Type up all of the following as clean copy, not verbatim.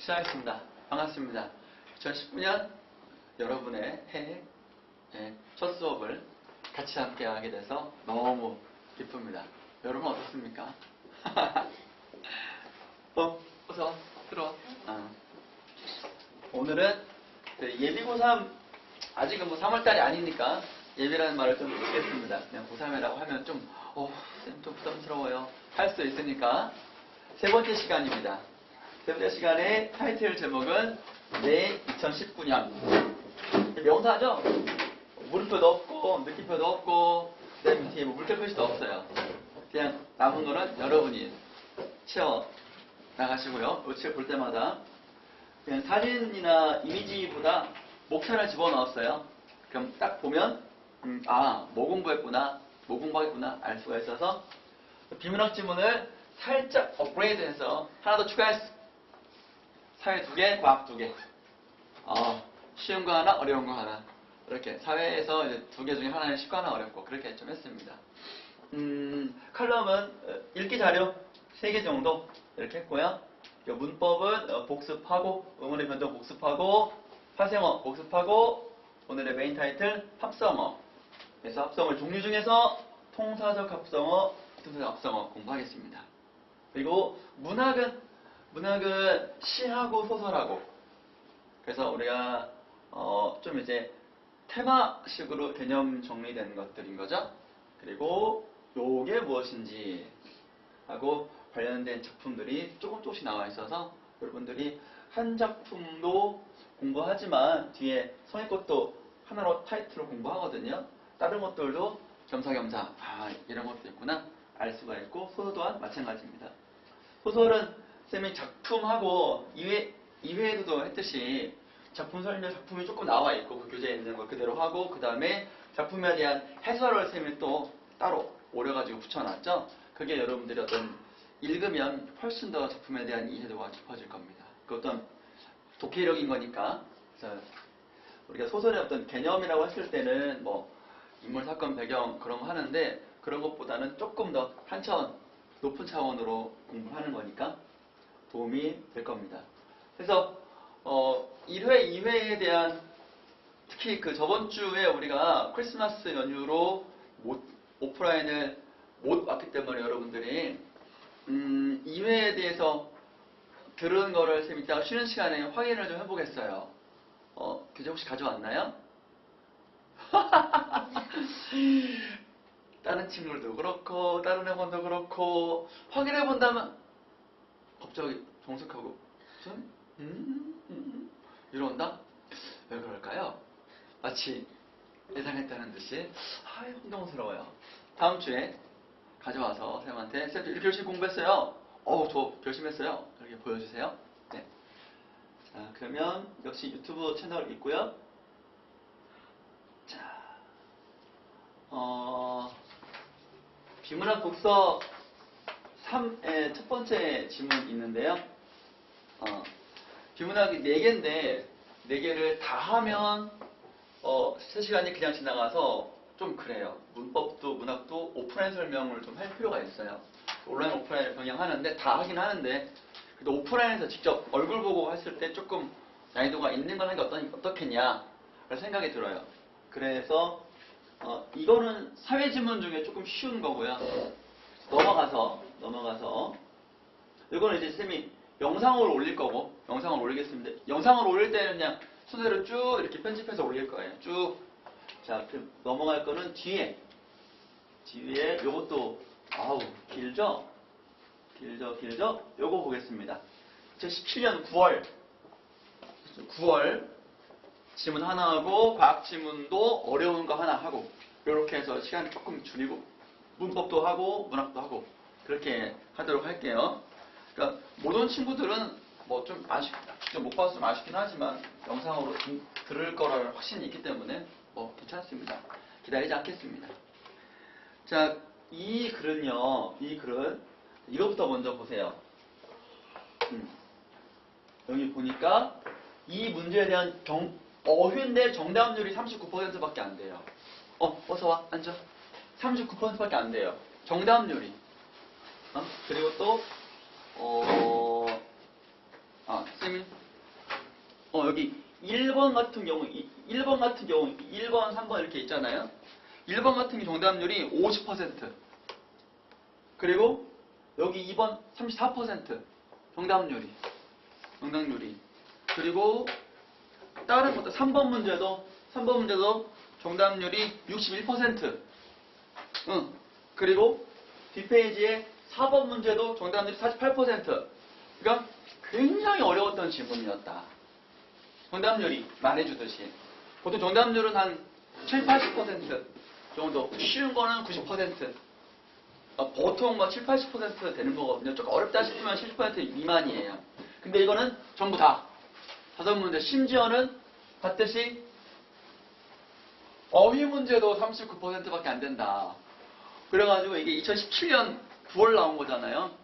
시작하겠습니다. 반갑습니다. 2019년 여러분의 해외 첫 수업을 같이 함께 하게 돼서 너무 기쁩니다. 여러분 어떻습니까? 어서 들어와. 오늘은 예비 고3, 아직은 뭐 3월달이 아니니까 예비라는 말을 좀 쓰겠습니다. 그냥 고3이라고 하면 좀 쌤 좀 부담스러워요 할 수도 있으니까 세 번째 시간입니다. 세 번째 시간의 타이틀 제목은 내 2019년. 명사죠? 물음표도 없고 느낌표도 없고 그다음에 뒤에 뭐 물결 표시도 없어요. 그냥 남은 거는 여러분이 채워 나가시고요. 칠 볼 때마다 그냥 사진이나 이미지보다 목차를 집어넣었어요. 그럼 딱 보면 뭐 공부했구나, 뭐 공부하겠구나 알 수가 있어서 비문학 지문을 살짝 업그레이드해서 하나 더 추가했어. 사회 2개, 과학 2개. 쉬운 거 하나, 어려운 거 하나. 이렇게 사회에서 이제 2개 중에 하나는 쉽고 하나 어렵고 그렇게 좀 했습니다. 칼럼은 읽기 자료 3개 정도 이렇게 했고요. 문법은 복습하고 의문의 변동 복습하고 파생어 복습하고 오늘의 메인 타이틀 합성어. 그래서 합성어 종류 중에서 통사적 합성어, 부등사적 합성어 공부하겠습니다. 그리고 문학은 시하고 소설하고 그래서 우리가 좀 이제 테마식으로 개념 정리된 것들인 거죠. 그리고 요게 무엇인지 하고 관련된 작품들이 조금씩 나와 있어서 여러분들이 한 작품도 공부하지만 뒤에 성의것도 하나로 타이틀로 공부하거든요. 다른 것들도 겸사겸사 이런 것도 있구나 알 수가 있고 소설 또한 마찬가지입니다. 소설은 쌤이 작품하고 2회에도 했듯이 작품 설명, 작품이 조금 나와 있고 그 교재에 있는 거 그대로 하고 그 다음에 작품에 대한 해설을 쌤이 또 따로 오려가지고 붙여놨죠. 그게 여러분들이 읽으면 훨씬 더 작품에 대한 이해도가 깊어질 겁니다. 그 어떤 독해력인 거니까. 그래서 우리가 소설의 어떤 개념이라고 했을 때는 뭐 인물, 사건, 배경 그런 거 하는데 그런 것보다는 조금 더 한 차원 높은 차원으로 공부를 하는 거니까 도움이 될 겁니다. 그래서 1회, 2회에 대한 특히 그 저번 주에 우리가 크리스마스 연휴로 오프라인을 못 왔기 때문에 여러분들이 2회에 대해서 들은 거를 쌤 이따가 쉬는 시간에 확인을 좀 해보겠어요. 교재 혹시 가져왔나요? 다른 친구들도 그렇고 다른 학원도 그렇고 확인해 본다면 갑자기 정색하고 이런다? 왜 그럴까요? 마치 예상했다는 듯이 혼동스러워요. 다음 주에 가져와서 쌤한테 쌤 이렇게 열심히 공부했어요. 저 열심히 했어요. 이렇게 보여주세요. 네. 자, 그러면 역시 유튜브 채널 있고요. 자, 비문학 독서 3의 첫 번째 지문 있는데요. 비문학이 4개인데 4개를 다 하면 3시간이 그냥 지나가서 좀 그래요. 문법도 문학도 오프라인 설명을 좀 할 필요가 있어요. 온라인 오프라인을 병행하는데 다 하긴 하는데 그래도 오프라인에서 직접 얼굴 보고 했을 때 조금 난이도가 있는 걸 하는 게 어떻겠냐 생각이 들어요. 그래서 이거는 사회지문 중에 조금 쉬운 거고요. 넘어가서 이거는 이제 쌤이 영상으로 올릴 거고 영상을 올리겠습니다. 영상을 올릴 때는 그냥 순서대로 쭉 이렇게 편집해서 올릴 거예요. 쭉. 자, 그럼 넘어갈 거는 뒤에 요것도 길죠? 요거 보겠습니다. 2017년 9월 지문 하나 하고 과학 지문도 어려운 거 하나 하고 이렇게 해서 시간 조금 줄이고 문법도 하고 문학도 하고 그렇게 하도록 할게요. 그러니까 모든 친구들은 뭐 좀 직접 못 봐서 좀 아쉽긴 하지만 영상으로 들을 거라는 확신이 있기 때문에 괜찮습니다. 기다리지 않겠습니다. 자, 이 글은 이거부터 먼저 보세요. 여기 보니까 이 문제에 대한 어휘인데 정답률이 39%밖에 안 돼요. 어서 와, 앉아. 39%밖에 안 돼요. 정답률이. 그리고 또 쌤이 여기 1번 같은 경우 1번, 3번 이렇게 있잖아요. 1번 같은 게 정답률이 50%. 그리고 여기 2번 34% 정답률이. 그리고 다른 것도 3번 문제도 정답률이 61%. 그리고 뒷페이지에 4번 문제도 정답률이 48%. 그러니까 굉장히 어려웠던 지문이었다. 정답률이 말해주듯이. 보통 정답률은 한 7, 80% 정도. 쉬운 거는 90%. 보통 7, 80% 되는 거거든요. 조금 어렵다 싶으면 70% 미만이에요. 근데 이거는 전부 다. 5문제. 심지어는 봤듯이 어휘 문제도 39%밖에 안 된다. 그래가지고 이게 2017년 9월 나온 거잖아요.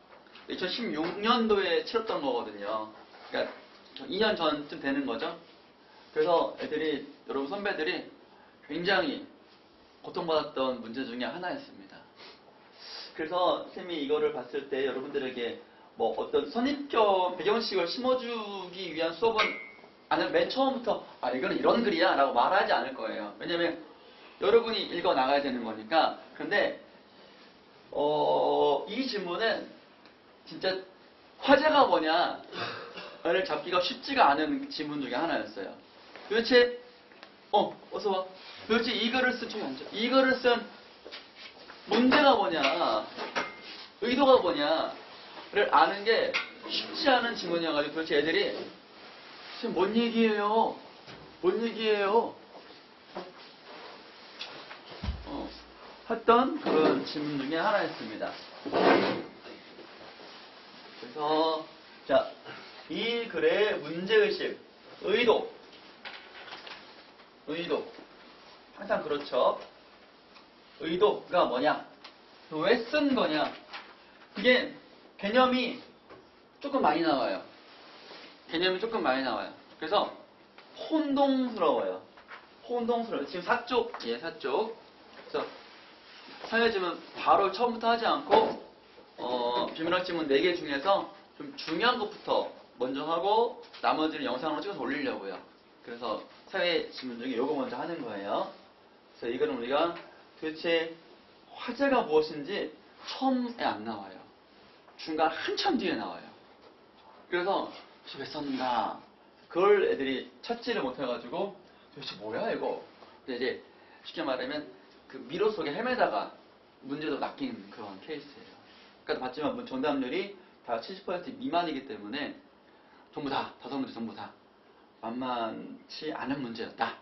2016년도에 치렀던 거거든요. 그러니까 2년 전쯤 되는 거죠. 그래서 여러분 선배들이 굉장히 고통받았던 문제 중에 하나였습니다. 그래서 쌤이 이거를 봤을 때 여러분들에게 어떤 선입견, 배경식을 심어주기 위한 수업은 맨 처음부터 이거는 이런 글이야 라고 말하지 않을 거예요. 왜냐면 여러분이 읽어 나가야 되는 거니까. 근데 이 질문은 진짜 화제가 뭐냐를 잡기가 쉽지가 않은 지문 중에 하나였어요. 도대체 어서 와. 도대체 이 글을 쓴 문제가 뭐냐, 의도가 뭐냐를 아는 게 쉽지 않은 지문이어가지고 도대체 애들이 지금 뭔 얘기예요? 했던 그런 질문 중에 하나였습니다. 그래서 이 글의 문제의식, 의도 항상 그렇죠. 의도가 뭐냐, 왜 쓴 거냐, 이게 개념이 조금 많이 나와요. 그래서 혼동스러워요. 지금 4쪽. 그래서 사회지문 바로 처음부터 하지 않고 비문학 지문 4개 중에서 좀 중요한 것부터 먼저 하고 나머지는 영상으로 찍어서 올리려고요. 그래서 사회지문 중에 요거 먼저 하는 거예요. 그래서 이거는 우리가 도대체 화제가 무엇인지 처음에 안 나와요. 중간 한참 뒤에 나와요. 그래서 왜 썼는가, 그걸 애들이 찾지를 못해가지고 도대체 뭐야 이거. 근데 이제 쉽게 말하면 그 미로 속에 헤매다가 문제도 낚인 그런 케이스예요. 아까도 봤지만 정답률이 다 70% 미만이기 때문에 전부 다, 5문제 전부 다 만만치 않은 문제였다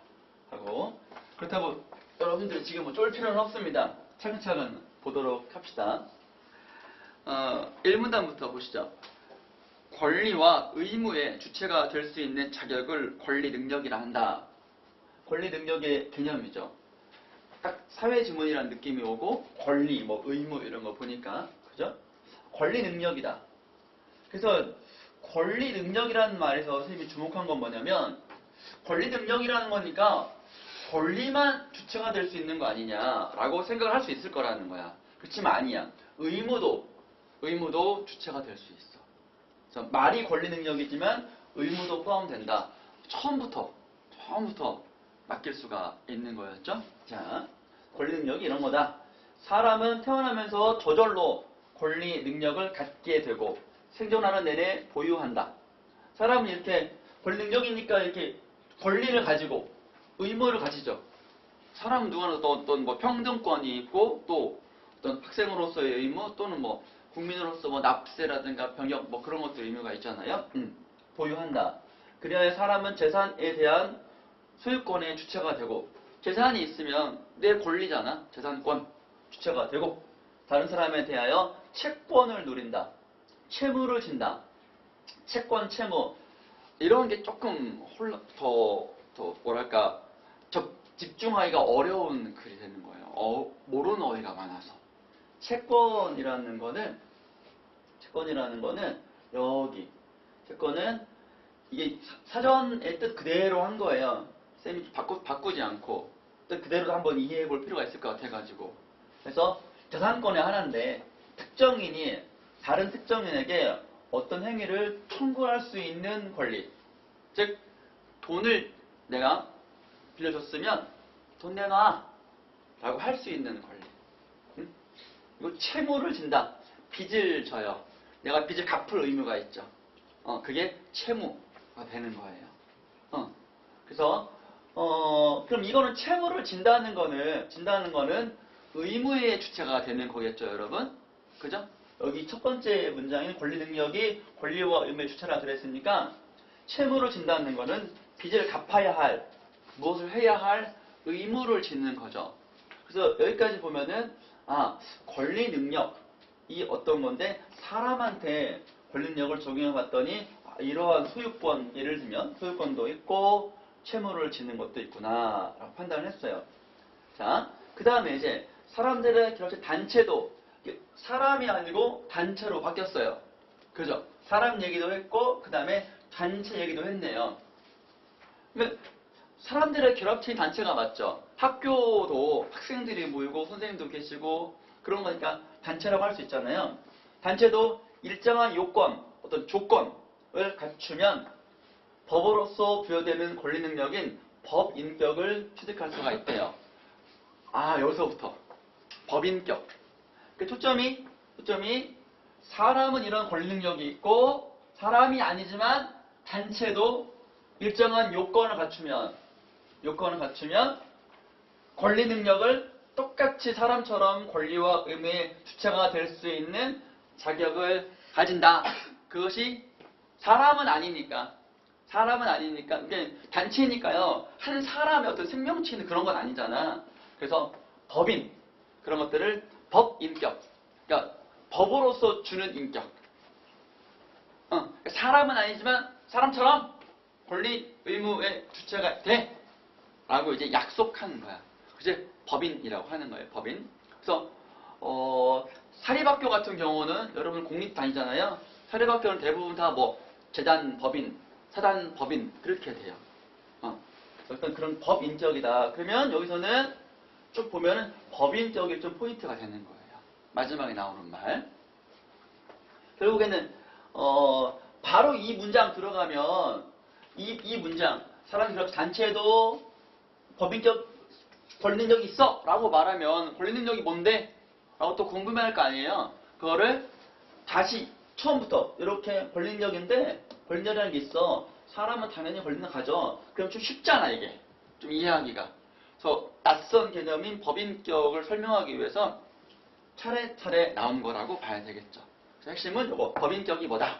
하고. 그렇다고 여러분들이 지금 쫄 필요는 없습니다. 차근차근 보도록 합시다. 1문단부터 보시죠. 권리와 의무의 주체가 될 수 있는 자격을 권리 능력이라 한다. 권리 능력의 개념이죠. 딱 사회지문이라는 느낌이 오고 권리, 의무 이런 거 보니까 그죠? 권리 능력이다. 그래서 권리 능력이라는 말에서 선생님이 주목한 건 뭐냐면, 권리 능력이라는 거니까 권리만 주체가 될 수 있는 거 아니냐라고 생각을 할 수 있을 거라는 거야. 그렇지만 아니야. 의무도 주체가 될 수 있어. 그래서 말이 권리 능력이지만 의무도 포함된다. 처음부터 맡길 수가 있는 거였죠. 자, 권리 능력이 이런 거다. 사람은 태어나면서 저절로 권리 능력을 갖게 되고 생존하는 내내 보유한다. 사람은 이렇게 권리 능력이니까 이렇게 권리를 가지고 의무를 가지죠. 사람은 누구나 어떤 평등권이 있고, 또 어떤 학생으로서의 의무, 또는 국민으로서 납세라든가 병역 그런 것들 의무가 있잖아요. 보유한다. 그래야 사람은 재산에 대한 소유권의 주체가 되고, 재산이 있으면 내 권리잖아. 재산권 주체가 되고, 다른 사람에 대하여 채권을 누린다. 채무를 진다. 채권, 채무 이런 게 조금 더 뭐랄까 집중하기가 어려운 글이 되는 거예요. 모르는 어휘가 많아서. 채권이라는 거는 여기 채권은 이게 사전의 뜻 그대로 한 거예요. 쌤이 바꾸지 않고 뜻 그대로 한번 이해해 볼 필요가 있을 것 같아가지고. 그래서 재산권의 하나인데 특정인이 다른 특정인에게 어떤 행위를 청구할 수 있는 권리. 즉, 돈을 내가 빌려줬으면 돈 내놔 라고 할 수 있는 권리. 응? 그리고 채무를 진다. 빚을 져요. 내가 빚을 갚을 의무가 있죠. 그게 채무가 되는 거예요. 그래서 그럼 이거는 채무를 진다는 거는 의무의 주체가 되는 거겠죠, 여러분? 그죠? 여기 첫 번째 문장인 권리 능력이 권리와 의무의 주체라 그랬으니까 채무를 진다는 거는 빚을 갚아야 할, 무엇을 해야 할 의무를 짓는 거죠. 그래서 여기까지 보면은 권리 능력이 어떤 건데 사람한테 권리 능력을 적용해 봤더니 이러한 소유권, 예를 들면 소유권도 있고 채무를 짓는 것도 있구나 라고 판단을 했어요. 자, 그 다음에 이제 사람들의 결합체 단체도 사람이 아니고 단체로 바뀌었어요. 그죠? 사람 얘기도 했고 그 다음에 단체 얘기도 했네요. 그러면 사람들의 결합체인 단체가 맞죠. 학교도 학생들이 모이고 선생님도 계시고 그런 거니까 단체라고 할 수 있잖아요. 단체도 일정한 요건, 어떤 조건을 갖추면 법으로서 부여되는 권리 능력인 법인격을 취득할 수가 있대요. 여기서부터 법인격. 그 초점이 사람은 이런 권리 능력이 있고 사람이 아니지만 단체도 일정한 요건을 갖추면 권리 능력을 똑같이 사람처럼 권리와 의무의 주체가 될 수 있는 자격을 가진다. 그것이 사람은 아니니까. 이게 단체니까요. 한 사람의 어떤 생명체 있는 그런 건 아니잖아. 그래서 법인, 그런 것들을 법인격. 그러니까 법으로서 주는 인격. 사람은 아니지만 사람처럼 권리, 의무의 주체가 돼. 라고 이제 약속하는 거야. 그게 법인이라고 하는 거예요. 법인. 그래서 사립학교 같은 경우는 여러분 공립 다니잖아요. 사립학교는 대부분 다 재단 법인, 사단 법인 그렇게 돼요. 어떤 그런 법인격이다. 그러면 여기서는 쭉 보면은 법인격이 좀 포인트가 되는 거예요. 마지막에 나오는 말. 결국에는 바로 이 문장 들어가면 이 문장 사람 결합 단체도 법인격 권리 능력이 있어 라고 말하면 권리 능력이 뭔데? 라고 또 궁금해할 거 아니에요. 그거를 다시 처음부터 이렇게 권리 능력인데 권리 능력이라는 게 있어. 사람은 당연히 권리 능력 가져. 그럼 좀 쉽잖아 이게. 좀 이해하기가. 그래서 낯선 개념인 법인격을 설명하기 위해서 차례차례 나온 거라고 봐야 되겠죠. 그래서 핵심은 이거 법인격이 뭐다?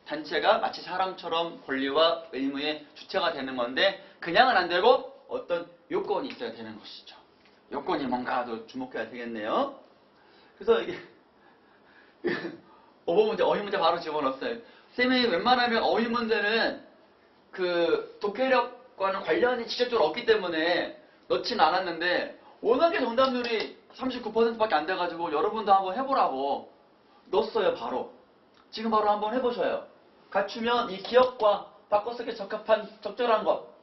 단체가 마치 사람처럼 권리와 의무의 주체가 되는 건데 그냥은 안 되고 어떤 요건이 있어야 되는 것이죠. 요건이 뭔가도 주목해야 되겠네요. 그래서 이게 어법 문제, 어휘 문제 바로 집어넣었어요. 쌤이 웬만하면 어휘 문제는 그 독해력과는 관련이 직접적으로 없기 때문에 넣진 않았는데 워낙에 정답률이 39%밖에 안 돼가지고 여러분도 한번 해보라고 넣었어요. 바로. 지금 바로 한번 해보셔요. 갖추면 이 기억과 바꿔 쓰기에 적합한 적절한 것.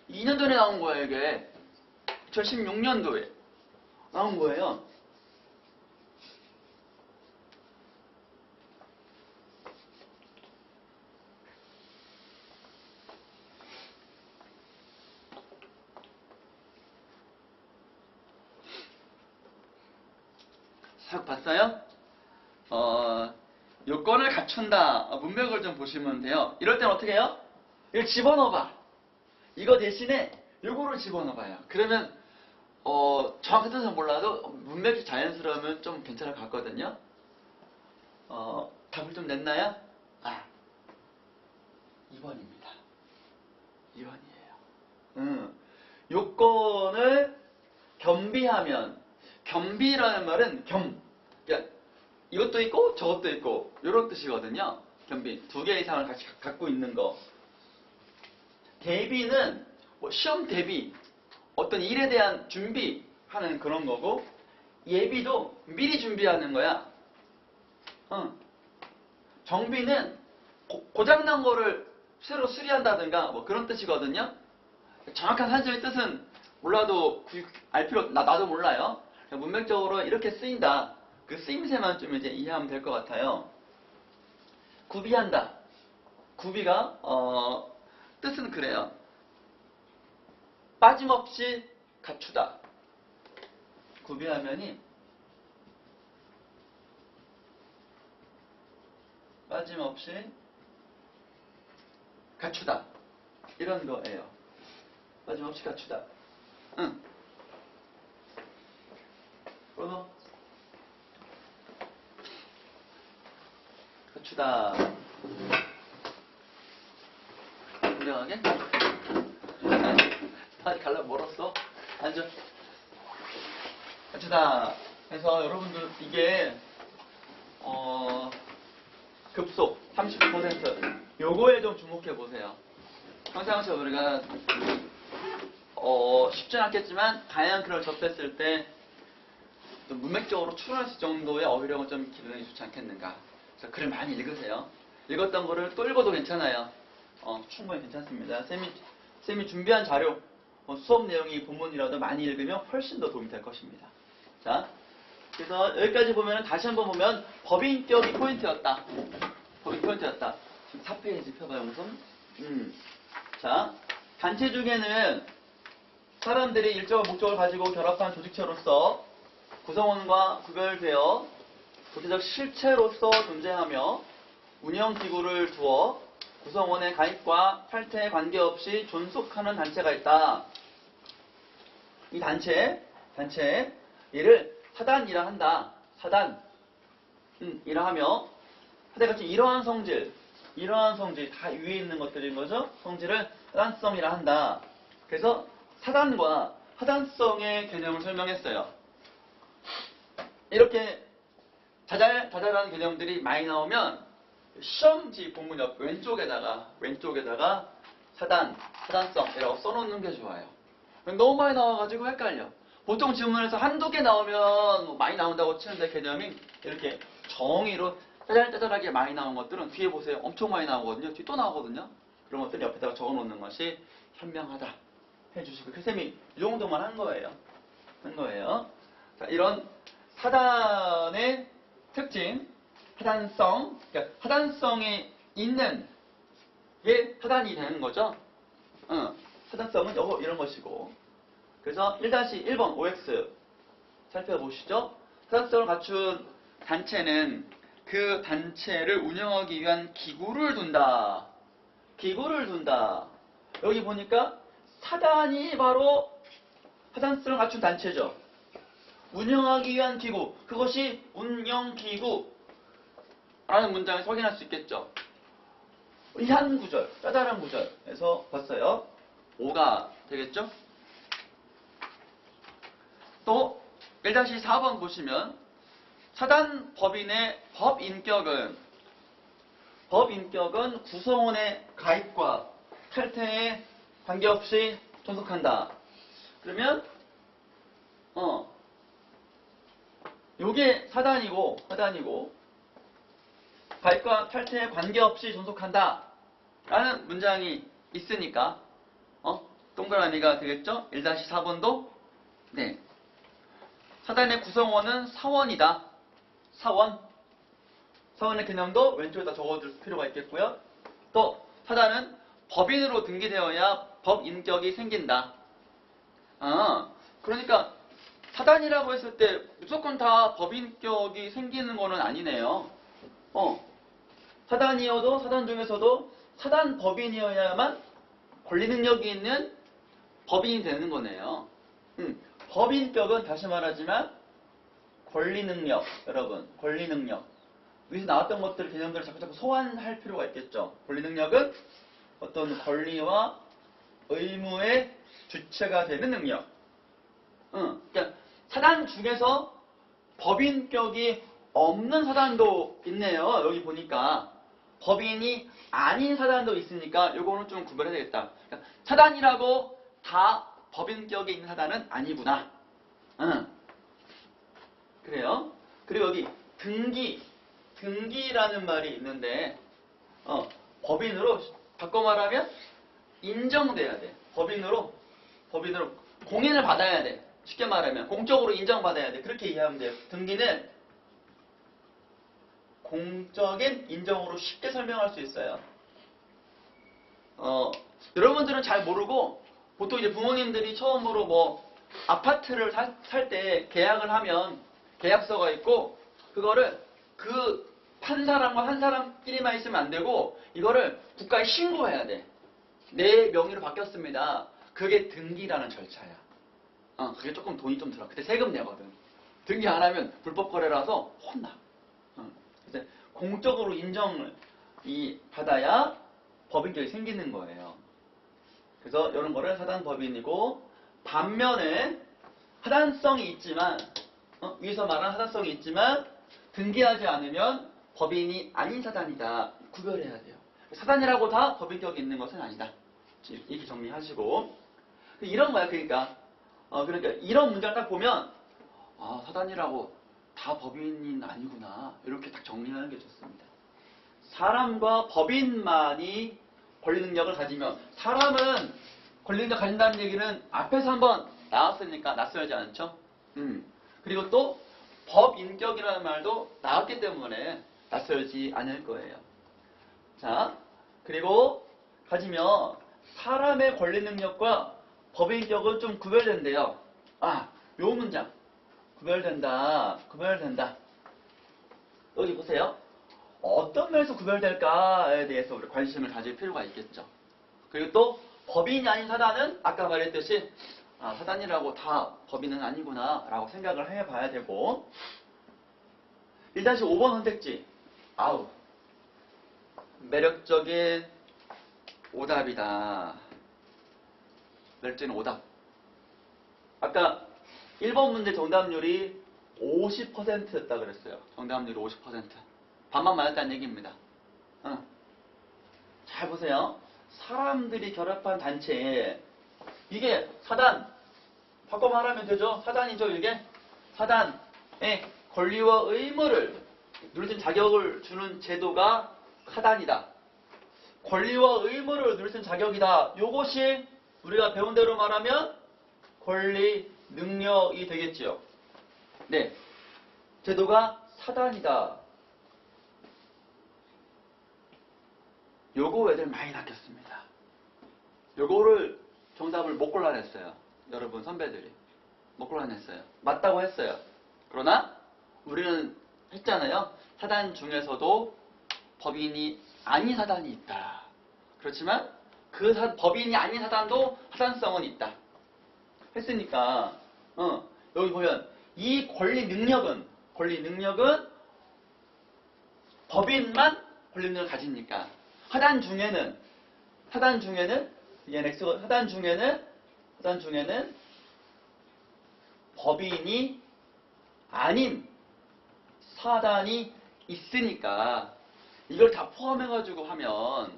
2년 전에 나온 거예요, 이게. 2016년도에 나온 거예요. 싹 봤어요? 요건을 갖춘다. 문맥을 좀 보시면 돼요. 이럴 땐 어떻게 해요? 이걸 집어넣어봐. 이거 대신에 요거를 집어넣어봐요. 그러면 정확한 뜻은 몰라도 문맥이 자연스러우면 좀 괜찮을 것 같거든요. 답을 좀 냈나요? 2번입니다. 2번이에요. 요건을 겸비하면, 겸비라는 말은 그러니까 이것도 있고 저것도 있고 이런 뜻이거든요. 겸비. 두 개 이상을 같이 갖고 있는 거. 대비는 시험 대비, 어떤 일에 대한 준비하는 그런 거고, 예비도 미리 준비하는 거야. 정비는 고장난 거를 새로 수리한다든가 그런 뜻이거든요. 정확한 한자의 뜻은 몰라도 알 필요, 나도 몰라요. 문맥적으로 이렇게 쓰인다. 그 쓰임새만 좀 이제 이해하면 될 것 같아요. 구비한다. 구비가 뜻은 그래요. 빠짐없이 갖추다. 구비하면이 빠짐없이 갖추다. 이런 거예요. 빠짐없이 갖추다. 응. 번호 갖추다. 분명하게. 아직 갈라 멀었어. 앉아. 갖추다. 그래서 여러분들 이게 급속 39% 요거에 좀 주목해 보세요. 평상시에 우리가 쉽진 않겠지만 다양한 글을 접했을 때 좀 문맥적으로 추론할 수 정도의 어휘력은 좀 기르는 게 좋지 않겠는가. 그래서 글을 많이 읽으세요. 읽었던 거를 또 읽어도 괜찮아요. 충분히 괜찮습니다. 쌤이 준비한 자료, 수업 내용이 본문이라도 많이 읽으면 훨씬 더 도움이 될 것입니다. 자, 그래서 여기까지 보면 다시 한번 보면 법인격이 포인트였다. 법인 포인트였다. 지금 4페이지 펴봐요, 무슨? 자, 단체 중에는 사람들이 일정한 목적을 가지고 결합한 조직체로서 구성원과 구별되어 구체적 실체로서 존재하며 운영기구를 두어 구성원의 가입과 탈퇴에 관계없이 존속하는 단체가 있다. 이 단체 얘를 사단이라 한다. 사단이라 하며 하여튼 이러한 성질 다 위에 있는 것들인 거죠. 성질을 사단성이라 한다. 그래서 사단과 사단성의 개념을 설명했어요. 이렇게 자잘한 개념들이 많이 나오면 시험지 본문 옆 왼쪽에다가 사단성이라고 써놓는 게 좋아요. 너무 많이 나와가지고 헷갈려. 보통 지문에서 한두 개 나오면 뭐 많이 나온다고 치는데 개념이 이렇게 정의로 짜잘짜잘하게 많이 나온 것들은 뒤에 보세요. 엄청 많이 나오거든요. 뒤에 또 나오거든요. 그런 것들 옆에다가 적어놓는 것이 현명하다 해주시고 그 쌤이 이 정도만 한 거예요. 자, 이런 사단의 특징, 하단성, 그러니까 하단성이 있는 게 하단이 되는 거죠. 하단성은 이런 것이고. 그래서 1-1번 OX 살펴보시죠. 하단성을 갖춘 단체는 그 단체를 운영하기 위한 기구를 둔다. 여기 보니까 사단이 바로 하단성을 갖춘 단체죠. 운영하기 위한 기구, 그것이 운영기구라는 문장에서 확인할 수 있겠죠. 한 구절, 짜잘한 구절에서 봤어요. 5가 되겠죠? 또 1-4번 보시면 사단 법인의 법인격은 구성원의 가입과 탈퇴에 관계없이 존속한다. 그러면 요게 사단이고 가입과 탈퇴에 관계없이 존속한다 라는 문장이 있으니까 동그라미가 되겠죠? 1-4번도 네. 사단의 구성원은 사원이다. 사원의 개념도 왼쪽에다 적어줄 필요가 있겠고요. 또 사단은 법인으로 등기되어야 법인격이 생긴다. 그러니까 사단이라고 했을 때 무조건 다 법인격이 생기는 거는 아니네요. 사단 중에서도 사단 법인이어야만 권리 능력이 있는 법인이 되는 거네요. 법인격은 다시 말하지만 권리 능력, 여러분, 권리 능력. 여기서 나왔던 것들 개념들을 자꾸 소환할 필요가 있겠죠. 권리 능력은 어떤 권리와 의무의 주체가 되는 능력. 그러니까 사단 중에서 법인격이 없는 사단도 있네요. 여기 보니까 법인이 아닌 사단도 있으니까 요거는 좀 구별해야 되겠다. 그러니까 사단이라고 다 법인격이 있는 사단은 아니구나. 그래요. 그리고 여기 등기라는 말이 있는데 법인으로 바꿔 말하면 인정돼야 돼. 법인으로 공인을 받아야 돼. 쉽게 말하면 공적으로 인정받아야 돼. 그렇게 이해하면 돼요. 등기는 공적인 인정으로 쉽게 설명할 수 있어요. 여러분들은 잘 모르고 보통 이제 부모님들이 처음으로 뭐 아파트를 살 때 계약을 하면 계약서가 있고 그거를 그 한 사람과 한 사람끼리만 있으면 안 되고 이거를 국가에 신고해야 돼. 내 명의로 바뀌었습니다. 그게 등기라는 절차야. 그게 조금 돈이 좀 들어. 그때 세금 내거든. 등기 안 하면 불법 거래라서 혼나. 그래서 공적으로 인정을 받아야 법인격이 생기는 거예요. 그래서 이런 거를 사단법인이고 반면에 하단성이 있지만 위에서 말한 하단성이 있지만 등기하지 않으면 법인이 아닌 사단이다. 구별해야 돼요. 사단이라고 다 법인격이 있는 것은 아니다. 이렇게 정리하시고 이런 거야. 그러니까 이런 문장을 딱 보면 사단이라고 다 법인이 아니구나. 이렇게 딱 정리하는 게 좋습니다. 사람과 법인만이 권리 능력을 가지면 사람은 권리 능력 가진다는 얘기는 앞에서 한번 나왔으니까 낯설지 않죠? 그리고 또 법인격이라는 말도 나왔기 때문에 낯설지 않을 거예요. 자, 그리고 가지면 사람의 권리 능력과 법인격은 좀 구별된대요. 요 문장. 구별된다. 여기 보세요. 어떤 면에서 구별될까에 대해서 우리 관심을 가질 필요가 있겠죠. 그리고 또 법인이 아닌 사단은 아까 말했듯이 사단이라고 다 법인은 아니구나 라고 생각을 해봐야 되고 1-5번 선택지. 매력적인 오답이다. 매력적인 오답. 아까 1번 문제 정답률이 50%였다 그랬어요. 정답률이 50%. 반만 맞았다는 얘기입니다. 잘 보세요. 사람들이 결합한 단체에 이게 사단 바꿔 말하면 되죠. 사단이죠. 이게 사단의 권리와 의무를 누릴 수 있는 자격을 주는 제도가 사단이다. 권리와 의무를 누릴 수 있는 자격이다. 요것이 우리가 배운 대로 말하면 권리 능력이 되겠지요. 네, 제도가 사단이다. 요거 애들 많이 낚였습니다. 요거를 정답을 못 골라냈어요. 여러분 선배들이 못 골라냈어요. 맞다고 했어요. 그러나 우리는 했잖아요. 사단 중에서도 법인이 아닌 사단이 있다. 그렇지만 그 법인이 아닌 사단도 사단성은 있다. 했으니까 여기 보면 이 권리 능력은 법인만 권리 능력을 가지니까 사단 중에는 법인이 아닌 사단이 있으니까 이걸 다 포함해가지고 하면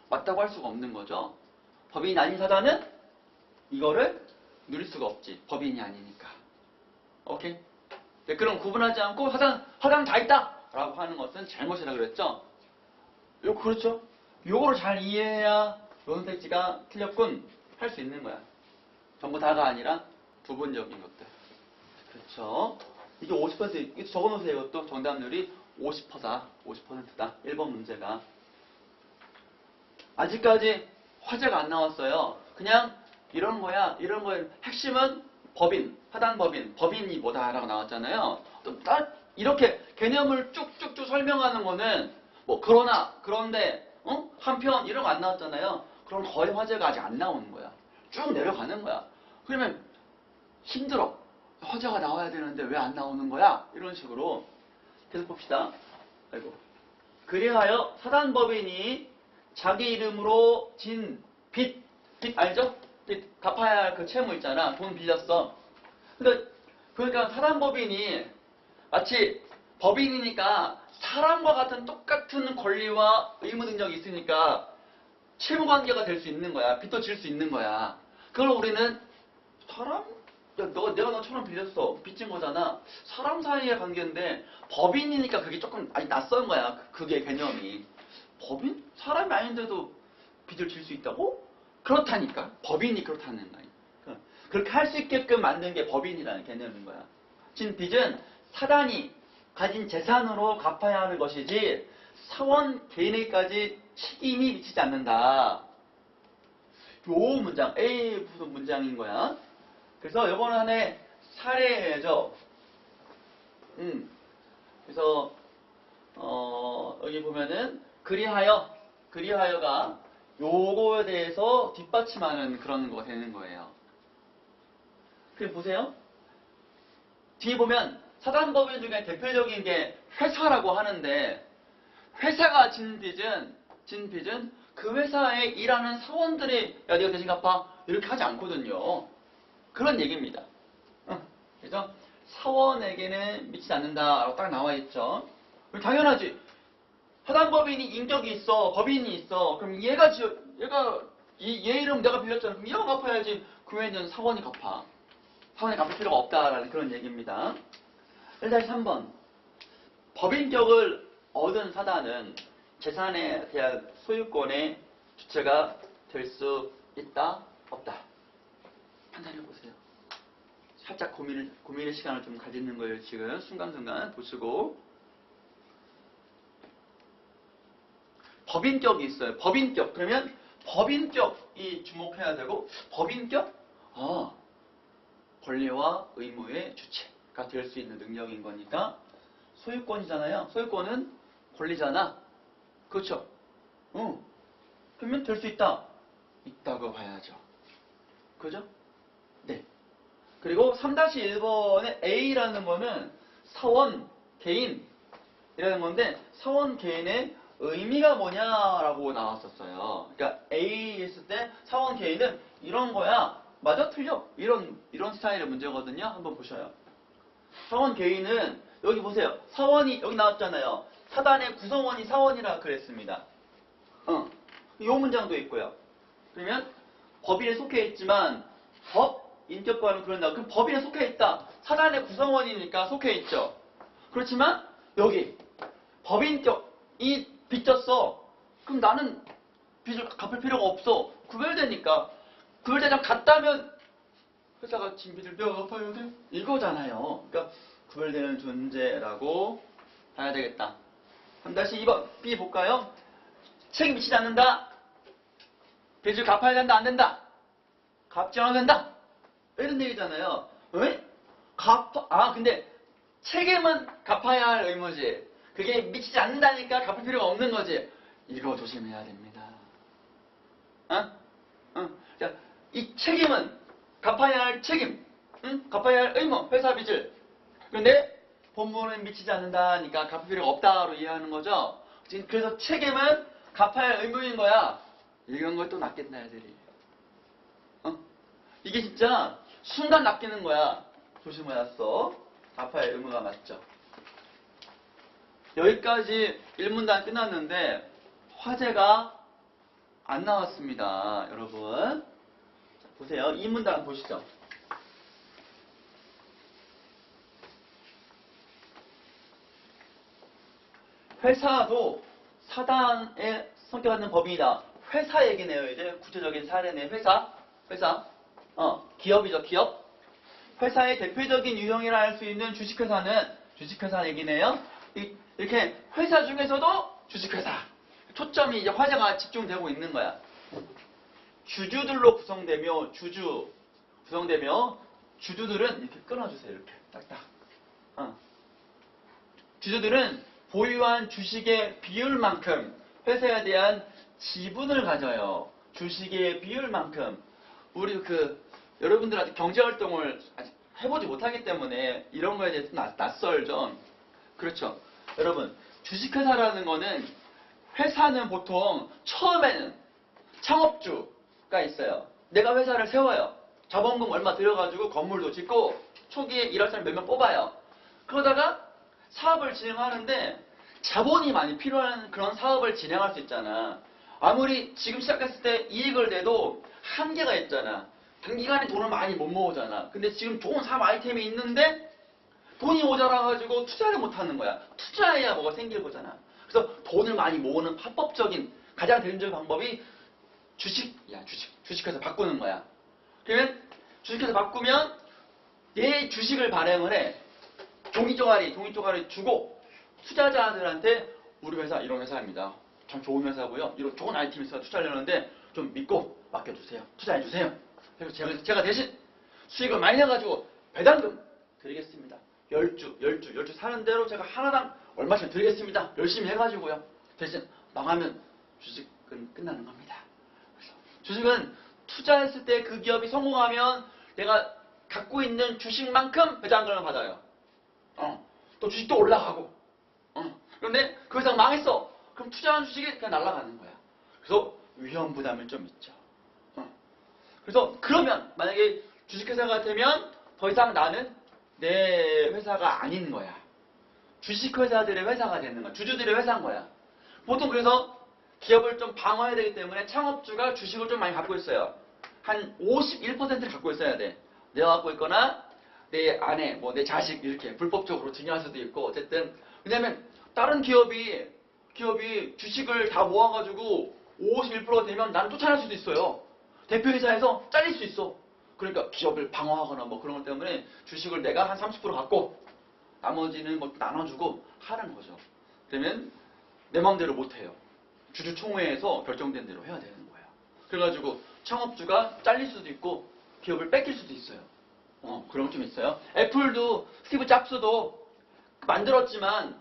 맞다고 할 수가 없는 거죠. 법인이 아닌 사단은 이거를 누릴 수가 없지. 법인이 아니니까. 오케이? 네, 그럼 구분하지 않고 사단 다 있다! 라고 하는 것은 잘못이라 그랬죠? 그렇죠? 요거를 잘 이해해야 선택지가 틀렸군 할 수 있는 거야. 전부 다가 아니라 부분적인 것들. 그렇죠? 이게 50%, 이거 적어놓으세요. 이것도 정답률이 50%다. 50%다. 1번 문제가. 아직까지 화제가 안 나왔어요. 그냥 이런 거야. 이런 거의 핵심은 법인, 하단법인, 법인이 뭐다라고 나왔잖아요. 또 이렇게 개념을 쭉쭉쭉 설명하는 거는 그런데 한편 이런 거 안 나왔잖아요. 그럼 거의 화제가 아직 안 나오는 거야. 쭉 내려가는 거야. 그러면 힘들어. 화제가 나와야 되는데 왜 안 나오는 거야? 이런 식으로 계속 봅시다. 그리하여 사단법인이 자기 이름으로 진 빚 알죠? 빚 갚아야 할 그 채무 있잖아. 돈 빌렸어. 그러니까 사단법인이 마치 법인이니까 사람과 같은 똑같은 권리와 의무 능력이 있으니까 채무관계가 될 수 있는 거야. 빚도 질 수 있는 거야. 그걸 우리는 내가 너처럼 빌렸어. 빚진 거잖아. 사람 사이의 관계인데 법인이니까 그게 조금 아직 낯선 거야. 그게 개념이. 법인? 사람이 아닌데도 빚을 질 수 있다고? 그렇다니까. 법인이 그렇다는 거야. 그렇게 할 수 있게끔 만든 게 법인이라는 개념인 거야. 진 빚은 사단이 가진 재산으로 갚아야 하는 것이지 사원 개인에게까지 책임이 미치지 않는다. 요 문장, A 부분 문장인 거야. 그래서 이거는 하나의 사례죠. 그래서 여기 보면은 그리하여가 요거에 대해서 뒷받침하는 그런 거가 되는 거예요. 그럼 보세요. 뒤에 보면 사단법인 중에 대표적인 게 회사라고 하는데 회사가 진 빚은 그 회사에 일하는 사원들이 야 네가 대신 갚아 이렇게 하지 않거든요. 그런 얘기입니다. 그래서 사원에게는 미치지 않는다라고 딱 나와 있죠. 당연하지. 사단법인이 인격이 있어, 법인이 있어. 그럼 얘 이름 내가 빌렸잖아. 그럼 얘가 갚아야지. 그 외에는 사원이 갚아. 사원이 갚을 필요가 없다라는 그런 얘기입니다. 1-3번. 법인격을 얻은 사단은 재산에 대한 소유권의 주체가 될 수 있다, 없다. 판단해 보세요. 살짝 고민의 시간을 좀 가지는 거예요. 지금 순간순간 보시고. 법인격이 있어요. 법인격. 그러면 법인격이 주목해야 되고 법인격? 권리와 의무의 주체가 될 수 있는 능력인 거니까 소유권이잖아요. 소유권은 권리잖아. 그렇죠? 그러면 될 수 있다. 있다고 봐야죠. 그죠? 네. 그리고 3-1번의 A라는 거는 사원, 개인이라는 건데 사원, 개인의 의미가 뭐냐라고 나왔었어요. 그러니까 A 했을 때 사원, 개인은 이런 거야. 맞아? 틀려? 이런 스타일의 문제거든요. 한번 보셔요. 사원, 개인은 여기 보세요. 사원이 여기 나왔잖아요. 사단의 구성원이 사원이라 그랬습니다. 이 문장도 있고요. 그러면 법인에 속해 있지만 인격과는 그런다. 그럼 법인에 속해 있다. 사단의 구성원이니까 속해 있죠. 그렇지만 여기 법인격이 빚졌어. 그럼 나는 빚을 갚을 필요가 없어. 구별되니까. 구별되지 같다면 회사가 진 빚을 내가 갚아야 돼? 이거잖아요. 그러니까 구별되는 존재라고 봐야 되겠다. 3-2번 B 볼까요? 책임 미치지 않는다. 빚을 갚아야 된다. 안 된다. 갚지 않아도 된다. 이런 얘기잖아요. 왜? 근데 책임은 갚아야 할 의무지. 그게 미치지 않는다니까 갚을 필요가 없는 거지. 이거 조심해야 됩니다. 자, 이 책임은 갚아야 할 책임, 갚아야 할 의무, 회사 빚을. 그런데 본문은 미치지 않는다니까 갚을 필요가 없다로 이해하는 거죠. 그래서 책임은 갚아야 할 의무인 거야. 이런 걸 또 낚겠다 애들이. 이게 진짜 순간 낚이는 거야. 조심해야어. 갚아야 할 의무가 맞죠. 여기까지 1문단 끝났는데 화제가 안 나왔습니다. 여러분. 자, 보세요. 2문단 보시죠. 회사도 사단의 성격 갖는 법인이다. 회사 얘기네요. 이제 구체적인 사례네. 회사. 기업이죠. 기업. 회사의 대표적인 유형이라 할 수 있는 주식회사는 주식회사 얘기네요. 이렇게 회사 중에서도 주식회사. 초점이 이제 화제가 집중되고 있는 거야. 주주들로 구성되며 주주들은 이렇게 끊어주세요. 이렇게 딱딱. 주주들은 보유한 주식의 비율만큼 회사에 대한 지분을 가져요. 주식의 비율만큼. 우리 여러분들한테 경제활동을 아직 해보지 못하기 때문에 이런 거에 대해서 낯설죠. 그렇죠. 여러분, 주식회사라는 거는 회사는 보통 처음에는 창업주가 있어요. 내가 회사를 세워요. 자본금 얼마 들여가지고 건물도 짓고 초기에 일할 사람 몇 명 뽑아요. 그러다가 사업을 진행하는데 자본이 많이 필요한 그런 사업을 진행할 수 있잖아. 아무리 지금 시작했을 때 이익을 내도 한계가 있잖아. 단기간에 돈을 많이 못 모으잖아. 근데 지금 좋은 사업 아이템이 있는데 돈이 모자라가지고 투자를 못하는 거야. 투자해야 뭐가 생길 거잖아. 그래서 돈을 많이 모으는 합법적인 가장 대중적인 방법이 주식회사 바꾸는 거야. 그러면 주식회사 바꾸면 내 주식을 발행을 해. 종이 쪼가리 주고 투자자들한테 우리 회사 이런 회사입니다. 참 좋은 회사고요. 이런 좋은 아이템이 있어서 투자를 하는데 좀 믿고 맡겨주세요. 투자해주세요. 그래서 제가 대신 수익을 많이 내가지고 배당금 드리겠습니다. 10주 사는 대로 제가 하나당 얼마씩 드리겠습니다. 열심히 해가지고요. 대신 망하면 주식은 끝나는 겁니다. 그래서 주식은 투자했을 때 그 기업이 성공하면 내가 갖고 있는 주식만큼 배당금을 받아요. 또 주식도 올라가고. 그런데 그 회사가 망했어. 그럼 투자한 주식이 그냥 날아가는 거야. 그래서 위험 부담이 좀 있죠. 그래서 그러면 만약에 주식회사가 되면 더 이상 나는 내 회사가 아닌 거야. 주식회사들의 회사가 되는 거야. 주주들의 회사인 거야. 보통 그래서 기업을 좀 방어해야 되기 때문에 창업주가 주식을 좀 많이 갖고 있어요. 한 51%를 갖고 있어야 돼. 내가 갖고 있거나 내 아내, 뭐 내 자식 이렇게 불법적으로 증여할 수도 있고 어쨌든 왜냐면 다른 기업이 주식을 다 모아가지고 51%가 되면 나는 쫓아날 수도 있어요. 대표이사에서 잘릴 수 있어. 그러니까 기업을 방어하거나 뭐 그런 것 때문에 주식을 내가 한 30% 갖고 나머지는 뭐 나눠주고 하는 거죠. 그러면 내 마음대로 못해요. 주주총회에서 결정된 대로 해야 되는 거예요. 그래가지고 창업주가 잘릴 수도 있고 기업을 뺏길 수도 있어요. 그런 게 좀 있어요. 애플도 스티브 잡스도 만들었지만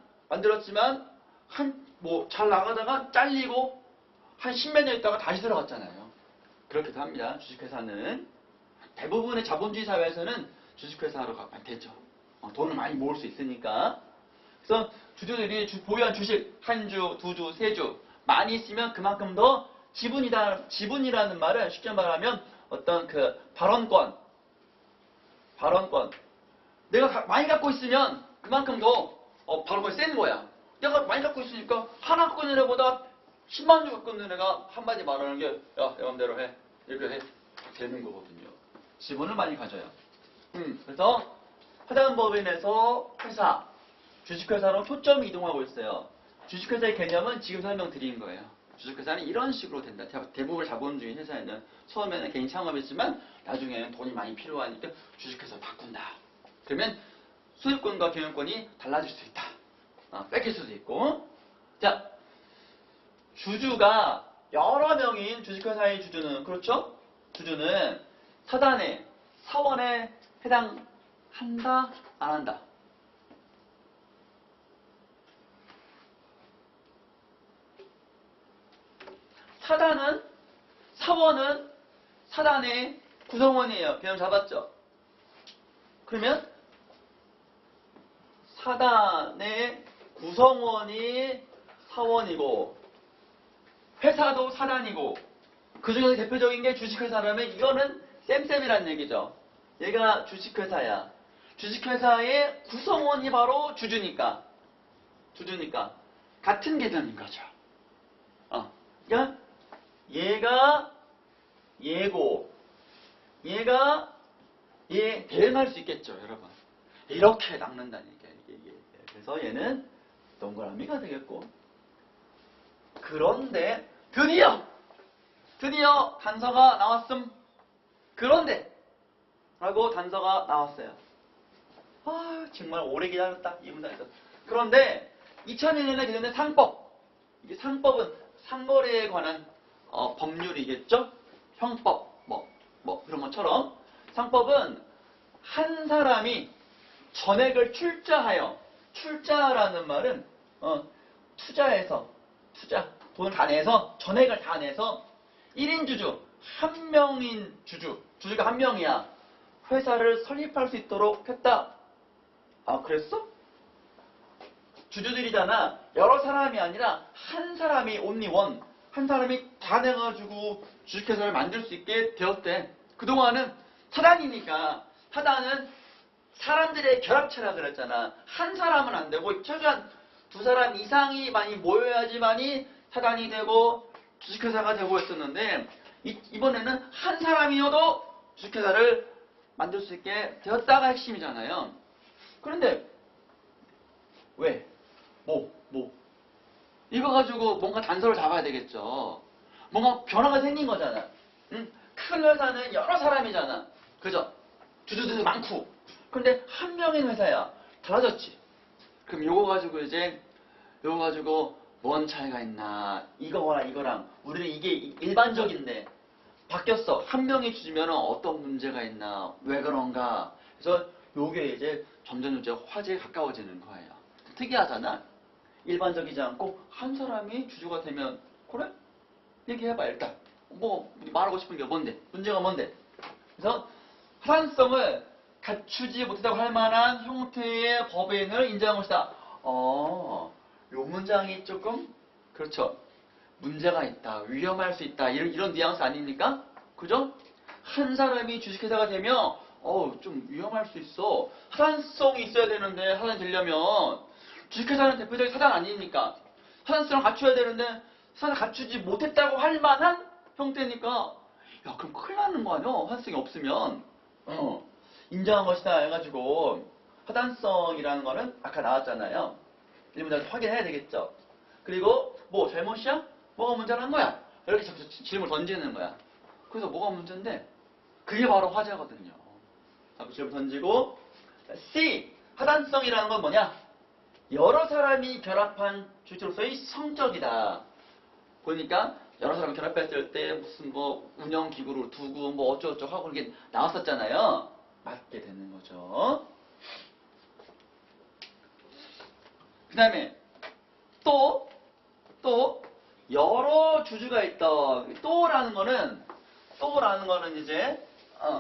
뭐 잘 나가다가 잘리고 한 십몇 년 있다가 다시 들어갔잖아요. 그렇기도 합니다. 주식회사는 대부분의 자본주의 사회에서는 주식회사로 가면 되죠. 돈을 많이 모을 수 있으니까. 그래서 주주들이 보유한 주식 한 주, 두 주, 세 주 많이 있으면 그만큼 더 지분이라는 말은 쉽게 말하면 어떤 그 발언권. 내가 많이 갖고 있으면 그만큼 더 발언권이 센 거야. 내가 많이 갖고 있으니까 하나 갖고 있는 애보다 10만 주 갖고 있는 애가 한마디 말하는 게 야, 내 맘대로 해. 이렇게 해. 되는 거거든요. 지분을 많이 가져요. 그래서 화단법인에서 회사, 주식회사로 초점이 이동하고 있어요. 주식회사의 개념은 지금 설명드린 거예요. 주식회사는 이런 식으로 된다. 대부분 자본주의 회사에는 처음에는 개인 창업이지만 나중에는 돈이 많이 필요하니까 주식회사로 바꾼다. 그러면 소유권과 경영권이 달라질 수 있다. 뺏길 수도 있고. 자, 주주가 여러 명인 주식회사의 주주는 그렇죠? 주주는 사단에 사원에 해당한다? 안 한다? 사원은 사단의 구성원이에요. 개념 잡았죠? 그러면 사단의 구성원이 사원이고 회사도 사단이고 그 중에서 대표적인 게 주식회사라면 이거는 쌤쌤이란 얘기죠. 얘가 주식회사야. 주식회사의 구성원이 바로 주주니까 같은 개념인 거죠. 그러니까 얘가 얘고 얘가 얘 대응할 수 있겠죠, 여러분. 이렇게 낚는다니까 이게. 그래서 얘는 동그라미가 되겠고. 그런데 드디어 단서가 나왔음. 그런데 라고 단서가 나왔어요. 정말 오래 기다렸다 이 문단에서. 그런데 2002년에 개정된 상법. 이게 상법은 상거래에 관한 법률이겠죠? 형법 뭐 그런 것처럼 상법은 한 사람이 전액을 출자라는 말은 돈을 다 내서 전액을 다 내서 1인 주주 한 명인 주주가 한 명이야. 회사를 설립할 수 있도록 했다. 그랬어? 주주들이잖아. 여러 사람이 아니라 한 사람이 only one. 한 사람이 다 내가지고 주식회사를 만들 수 있게 되었대. 그동안은 사단이니까 사단은 사람들의 결합체라 그랬잖아. 한 사람은 안 되고 최소한 두 사람 이상이 많이 모여야지만이 사단이 되고 주식회사가 되고 했었는데 이번에는 한 사람이어도 주식회사를 만들 수 있게 되었다가 핵심이잖아요. 그런데 왜? 이거 가지고 뭔가 단서를 잡아야 되겠죠. 뭔가 변화가 생긴 거잖아. 큰 회사는 여러 사람이잖아. 그죠? 주주들도 많고. 그런데 한 명인 회사야. 달라졌지. 그럼 요거 가지고 뭔 차이가 있나? 이거랑 이거랑 우리는 이게 일반적인데 바뀌었어. 한 명이 주면 어떤 문제가 있나? 왜 그런가? 그래서 요게 이제 점점 이제 화제에 가까워지는 거예요. 특이하잖아. 일반적이지 않고 한 사람이 주주가 되면 그래? 얘기해봐 일단. 뭐 말하고 싶은 게 뭔데? 문제가 뭔데? 그래서 타당성을 갖추지 못했다고 할 만한 형태의 법인을 인정한 것이다. 요 문장이 조금 그렇죠. 문제가 있다, 위험할 수 있다 이런 뉘앙스 아닙니까? 그죠? 한 사람이 주식회사가 되면 좀 위험할 수 있어. 타당성이 있어야 되는데 타당이 되려면 주식회사는 대표적인 사장 아닙니까? 타당성을 갖춰야 되는데 사장을 갖추지 못했다고 할 만한 형태니까 야 그럼 큰일 나는 거 아니야? 타당성이 없으면 인정한 것이다 해가지고 타당성이라는 거는 아까 나왔잖아요. 일문장 확인해야 되겠죠. 그리고 뭐 잘못이야? 뭐가 문제라는 거야? 이렇게 자꾸 질문을 던지는 거야. 그래서 뭐가 문제인데 그게 바로 화제거든요. 자꾸 질문 던지고 C 타당성이라는 건 뭐냐? 여러 사람이 결합한 주체로서의 성격이다. 보니까 여러 사람이 결합했을 때 무슨 뭐 운영기구를 두고 뭐 어쩌고저쩌고 하고 이렇게 나왔었잖아요. 맞게 되는 거죠. 그 다음에 또 여러 주주가 있다. 또라는 거는 이제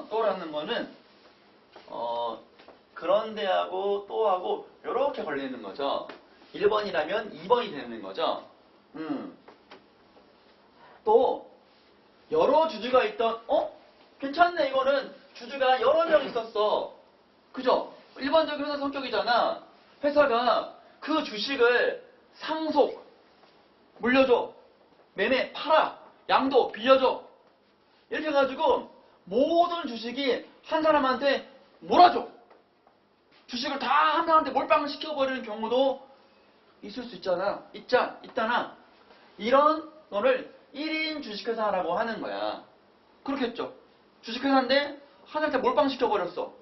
또라는 거는 그런데하고 또하고 이렇게 걸리는 거죠. 1번이라면 2번이 되는 거죠. 또 여러 주주가 있던 괜찮네. 이거는 주주가 여러 명 있었어. 그죠? 일반적인 회사 성격이잖아. 회사가 그 주식을 상속, 물려줘, 매매, 팔아, 양도, 빌려줘. 이렇게 해가지고 모든 주식이 한 사람한테 몰아줘. 주식을 다 한 사람한테 몰빵을 시켜버리는 경우도 있을 수 있잖아. 있잖아. 이런 거를 1인 주식회사라고 하는 거야. 그렇겠죠. 주식회사인데 하나한테 몰빵시켜버렸어.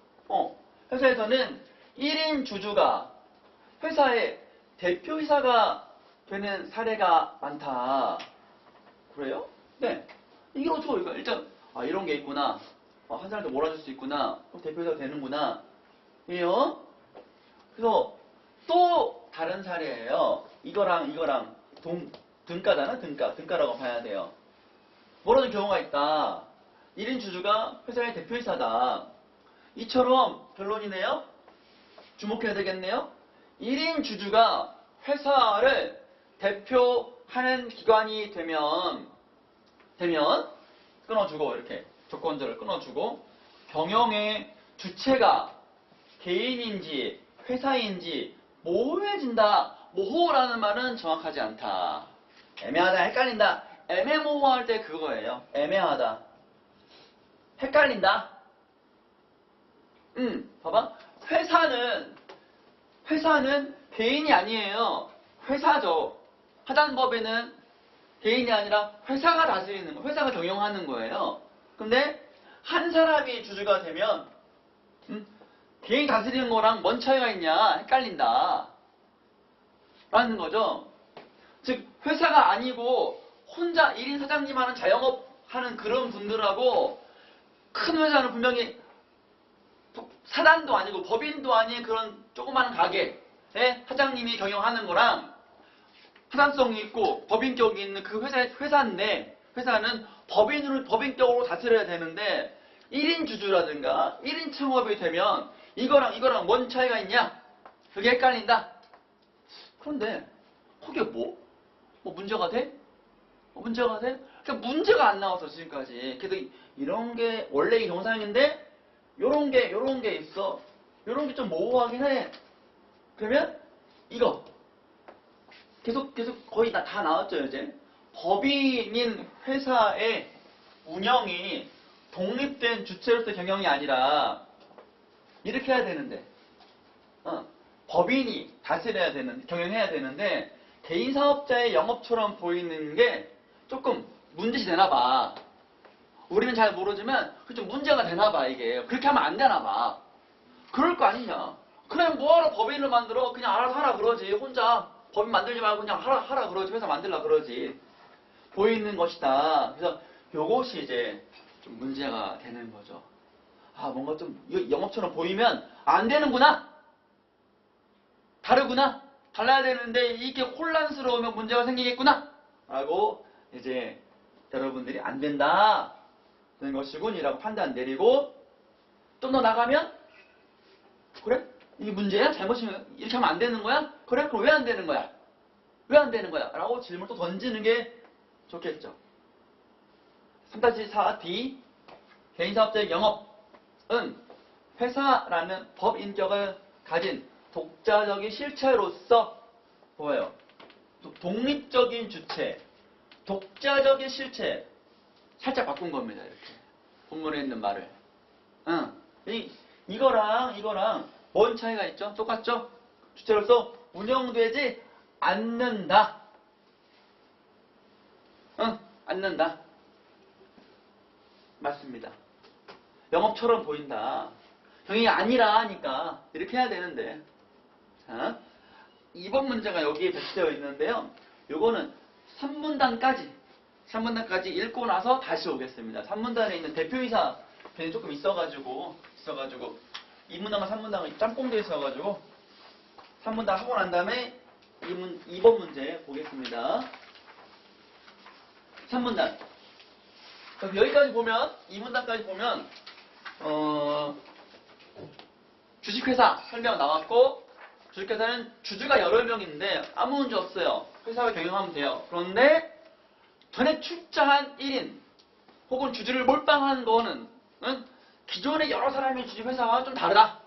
회사에서는 1인 주주가 회사의 대표이사가 되는 사례가 많다. 그래요? 네. 이게 어쩌고 이거 일단 이런 게 있구나. 한 사람한테 몰아줄 수 있구나. 대표이사가 되는구나. 이요. 그래서 또 다른 사례예요. 이거랑 등가잖아. 등가라고 봐야 돼요. 몰아준 경우가 있다. 1인 주주가 회사의 대표이사다. 이처럼 결론이네요. 주목해야 되겠네요. 1인 주주가 회사를 대표하는 기관이 되면 끊어주고 이렇게 조건들을 끊어주고 경영의 주체가 개인인지 회사인지 모호해진다. 모호라는 말은 정확하지 않다. 애매하다, 헷갈린다. 애매모호할 때 그거예요. 애매하다. 헷갈린다. 봐봐. 회사는 개인이 아니에요. 회사죠. 하단법에는 개인이 아니라 회사가 다스리는 거, 회사가 경영하는 거예요. 근데 한 사람이 주주가 되면 개인이 다스리는 거랑 뭔 차이가 있냐? 헷갈린다. 라는 거죠. 즉 회사가 아니고 혼자 1인 사장님 하는 자영업 하는 그런 분들하고 큰 회사는 분명히 사단도 아니고 법인도 아닌 그런 조그마한 가게에 사장님이 경영하는 거랑 타당성이 있고 법인격이 있는 그 회사인데 회사는 법인격으로 다스려야 되는데 1인 주주라든가 1인 창업이 되면 이거랑 뭔 차이가 있냐? 그게 헷갈린다. 그런데 그게 뭐 문제가 돼? 문제가 돼? 그러니까 문제가 안 나와서 지금까지. 그래도 이런 게 원래 이 정상인데 요런 게 있어. 요런 게 좀 모호하긴 해. 그러면 이거 계속 거의 다 나왔죠 이제. 법인인 회사의 운영이 독립된 주체로서 경영이 아니라 이렇게 해야 되는데 법인이 다스려야 되는 경영해야 되는데 개인 사업자의 영업처럼 보이는 게 조금 문제시 되나 봐. 우리는 잘 모르지만 좀 문제가 되나 봐 이게. 그렇게 하면 안 되나 봐. 그럴 거 아니냐. 그래 뭐하러 법인을 만들어? 그냥 알아서 하라 그러지. 혼자 법인 만들지 말고 그냥 하라 그러지. 회사 만들라 그러지. 보이는 것이다. 그래서 요것이 이제 좀 문제가 되는 거죠. 아 뭔가 좀 영업처럼 보이면 안 되는구나. 다르구나. 달라야 되는데 이게 혼란스러우면 문제가 생기겠구나. 라고 이제 여러분들이 안 된다. 는 것이군이라고 판단 내리고 좀 더 나가면 그래? 이게 문제야? 잘못이면 이렇게 하면 안 되는 거야? 그래? 그럼 왜 안 되는 거야? 왜 안 되는 거야? 라고 질문을 또 던지는 게 좋겠죠. 3-4D 개인사업자의 영업은 회사라는 법인격을 가진 독자적인 실체로서 뭐예요? 독립적인 주체, 독자적인 실체 살짝 바꾼 겁니다. 이렇게 본문에 있는 말을. 이거랑 뭔 차이가 있죠? 똑같죠? 주체로서 운영되지 않는다. 않는다. 맞습니다. 영업처럼 보인다. 경영이 아니라 하니까 이렇게 해야 되는데. 자, 2번 문제가 여기에 배치되어 있는데요. 요거는 3문단까지 읽고 나서 다시 오겠습니다. 3문단에 있는 대표이사 편이 조금 있어가지고 2문단과 3문단이 짬뽕되어 있어가지고 3문단 하고 난 다음에 2번 문제 보겠습니다. 3문단. 여기까지 보면 2문단까지 보면 주식회사 설명 나왔고 주식회사는 주주가 여러 명인데 아무 문제 없어요. 회사를 경영하면 돼요. 그런데 전에 출자한 1인 혹은 주주를 몰빵한 거는 기존의 여러 사람의 주식회사와 좀 다르다.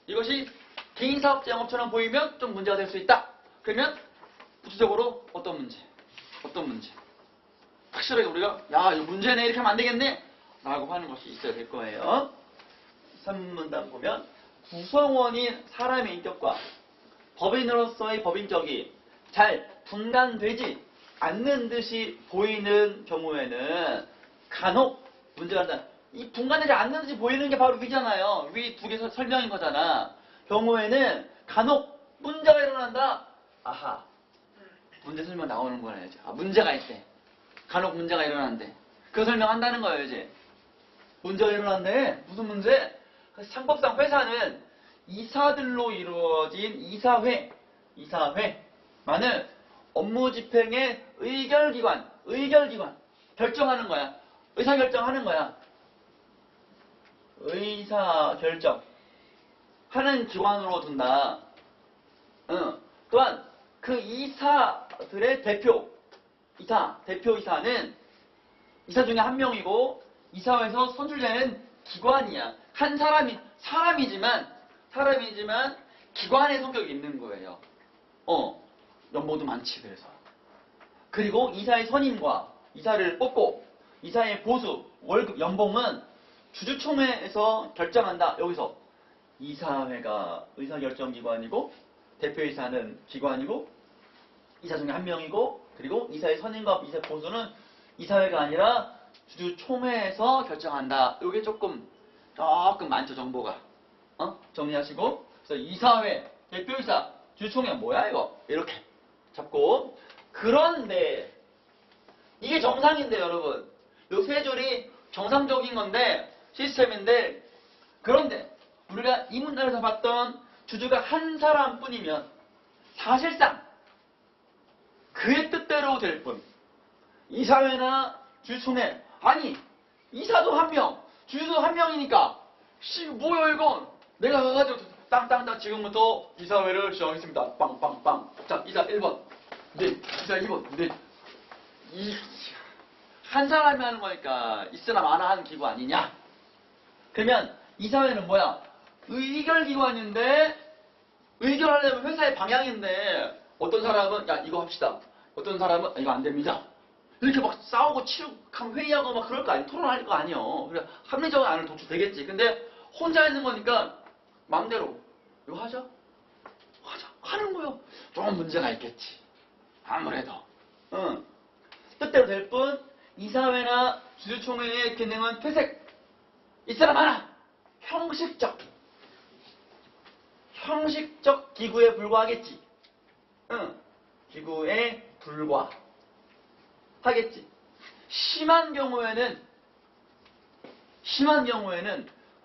이것이 개인사업자 영업처럼 보이면 좀 문제가 될 수 있다. 그러면 구체적으로 어떤 문제? 확실하게 우리가 야 이거 문제네 이렇게 하면 안 되겠네 라고 하는 것이 있어야 될 거예요. 3문단 보면 구성원인 사람의 인격과 법인으로서의 법인격이 잘 분간되지 않는 듯이 보이는 경우에는 간혹 문제가 된다. 이 분간되지 않는 듯이 보이는 게 바로 위잖아요. 위 두 개 설명인 거잖아. 경우에는 간혹 문제가 일어난다. 아하. 문제 설명 나오는 거네 이제. 아, 문제가 있대. 간혹 문제가 일어난대. 그 설명한다는 거예요 이제. 문제가 일어난대. 무슨 문제? 상법상 회사는 이사들로 이루어진 이사회만을 업무 집행의 의결기관 결정하는 거야. 의사결정하는 거야. 의사결정 하는 기관으로 둔다. 또한 그 이사들의 대표이사는 이사 중에 한 명이고 이사회에서 선출되는 기관이야. 한 사람이지만 기관의 성격이 있는 거예요. 연봉도 많지 그래서. 그리고 이사의 선임과 이사를 뽑고 이사의 보수, 월급, 연봉은 주주총회에서 결정한다. 여기서 이사회가 의사결정기관이고 대표이사는 기관이고 이사 중에 한 명이고 그리고 이사의 선임과 이사 보수는 이사회가 아니라 주주총회에서 결정한다. 이게 조금 많죠 정보가. 정리하시고 그래서 이사회, 대표이사, 주주총회 뭐야 이거 이렇게 잡고 그런데 이게 정상인데 여러분 요 세 줄이 정상적인 건데 시스템인데 그런데 우리가 이 문단에서 봤던 주주가 한 사람뿐이면 사실상 그의 뜻대로 될 뿐 이사회나 주주총회 아니 이사도 한 명 주주도 한 명이니까 뭐야 이건 내가 가가지고 땅땅땅 지금부터 이사회를 시작하겠습니다 빵빵빵 자 이사 1번 네 이사 2번 네 한 사람이 하는 거니까 있으나 마나 하는 기구 아니냐? 그러면 이사회는 뭐야? 의결기관인데 의결하려면 회사의 방향인데 어떤 사람은 야 이거 합시다. 어떤 사람은 이거 안 됩니다. 이렇게 막 싸우고 치룩하면 회의하고 막 그럴 거 아니야. 토론할 거 아니에요. 그래 합리적인 안을 도출되겠지. 근데 혼자 있는 거니까 마음대로 이거 하자 하는 거요. 좀 문제가 있겠지. 아무래도 뜻대로 될 뿐 이사회나 주주총회의 기능은 퇴색 있으나 마나 형식적 형식적 기구에 불과하겠지. 응. 기구에 불과하겠지. 심한 경우에는